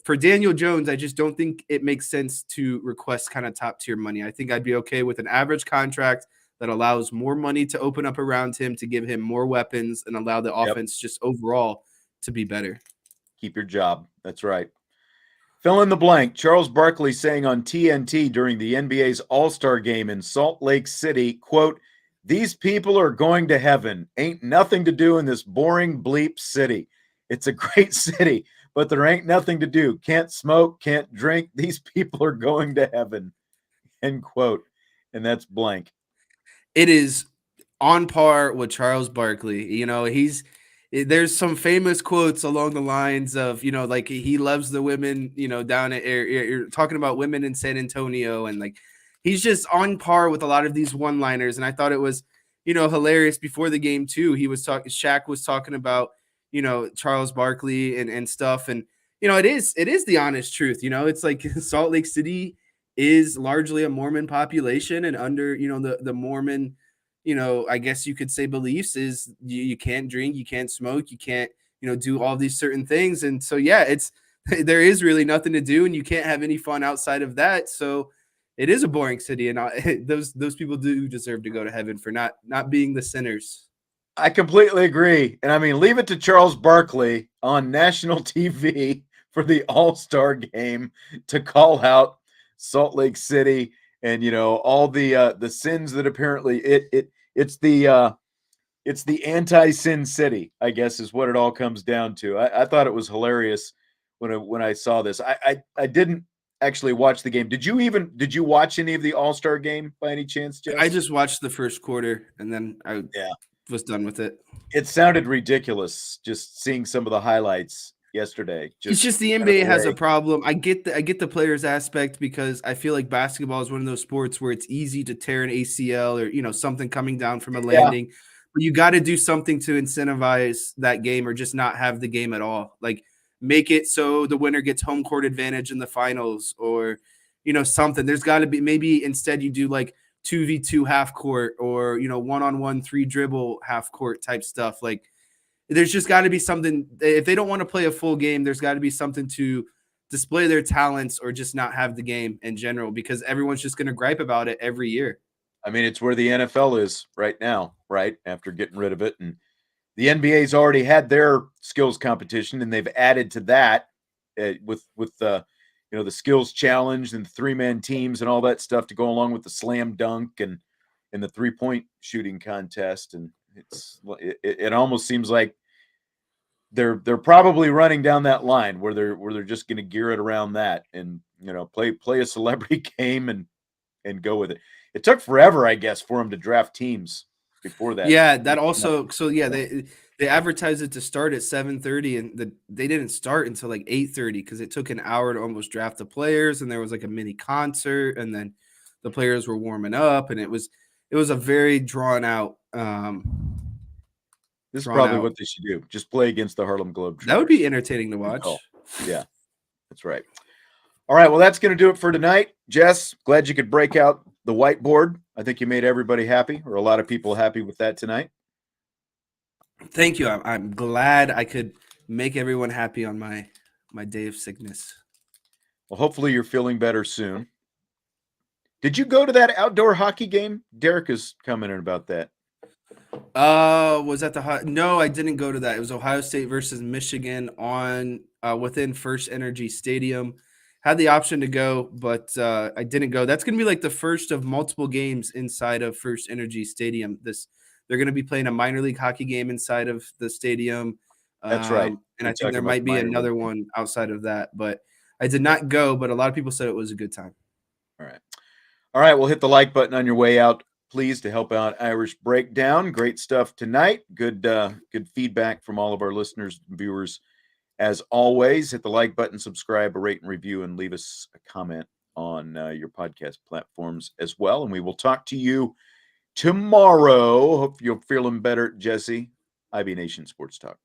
for Daniel Jones, I just don't think it makes sense to request kind of top tier money. I think I'd be okay with an average contract that allows more money to open up around him, to give him more weapons and allow the offense just overall to be better. Keep your job. That's right. Fill in the blank. Charles Barkley saying on TNT during the NBA's All-Star game in Salt Lake City, quote, "These people are going to heaven. Ain't nothing to do in this boring bleep city. It's a great city, but there ain't nothing to do. Can't smoke, can't drink. These people are going to heaven." End quote. And that's blank. It is on par with Charles Barkley. There's some famous quotes along the lines of, like he loves the women, down at you're talking about women in San Antonio, and like he's just on par with a lot of these one-liners. And I thought it was, hilarious before the game too. Shaq was talking about, Charles Barkley and stuff. And, it is the honest truth. It's like Salt Lake City is largely a Mormon population, and under, the Mormon, I guess you could say beliefs is you can't drink, you can't smoke, you can't, do all these certain things. And so, there is really nothing to do, and you can't have any fun outside of that. So it is a boring city, and those people do deserve to go to heaven for not being the sinners. I completely agree. And I mean, leave it to Charles Barkley on national TV for the All-Star game to call out Salt Lake City and, all the sins that apparently it's the anti-sin city, I guess, is what it all comes down to. I thought it was hilarious when I saw this. I didn't actually watch the game. Did you watch any of the All-Star game by any chance, Jess? I just watched the first quarter and then I was done with it. It sounded ridiculous just seeing some of the highlights yesterday. It's just the NBA has a problem. I get the players aspect because I feel like basketball is one of those sports where it's easy to tear an ACL or something coming down from a landing. But you got to do something to incentivize that game or just not have the game at all. Like make it so the winner gets home court advantage in the finals or something. There's got to be, maybe instead you do like 2v2 half court or 1-on-1 3 dribble half court type stuff. Like there's just got to be something. If they don't want to play a full game, there's got to be something to display their talents or just not have the game in general, because everyone's just going to gripe about it every year. I mean, it's where the NFL is right now, right? After getting rid of it. And the NBA's already had their skills competition, and they've added to that with the skills challenge and the 3-man teams and all that stuff to go along with the slam dunk and the 3-point shooting contest. And it almost seems like they're probably running down that line where they're just going to gear it around that and play a celebrity game and go with it. It took forever, I guess, for them to draft teams before that. Yeah, that also. So yeah, they advertised it to start at 7:30, and they didn't start until like 8:30 because it took an hour to almost draft the players, and there was like a mini concert, and then the players were warming up, and it was a very drawn out. This is probably what they should do. Just play against the Harlem Globetrotters. That would be entertaining to watch. Yeah. That's right. All right. Well, that's going to do it for tonight. Jess, glad you could break out the whiteboard. I think you made everybody happy, or a lot of people happy with that tonight. Thank you. I'm glad I could make everyone happy on my day of sickness. Well, hopefully you're feeling better soon. Did you go to that outdoor hockey game? Derek is commenting about that. Was that no, I didn't go to that. It was Ohio State versus Michigan on within First Energy Stadium. Had the option to go, but I didn't go. That's going to be like the first of multiple games inside of First Energy Stadium. They're going to be playing a minor league hockey game inside of the stadium. That's right. And You're I think talking there about might the be minor another league. one outside of that, but I did not go, but a lot of people said it was a good time. All right. All right. We'll hit the like button on your way out, please, to help out Irish Breakdown. Great stuff tonight. Good feedback from all of our listeners and viewers. As always, hit the like button, subscribe, rate and review, and leave us a comment on your podcast platforms as well. And we will talk to you tomorrow. Hope you're feeling better, Jesse. IB Nation Sports Talk.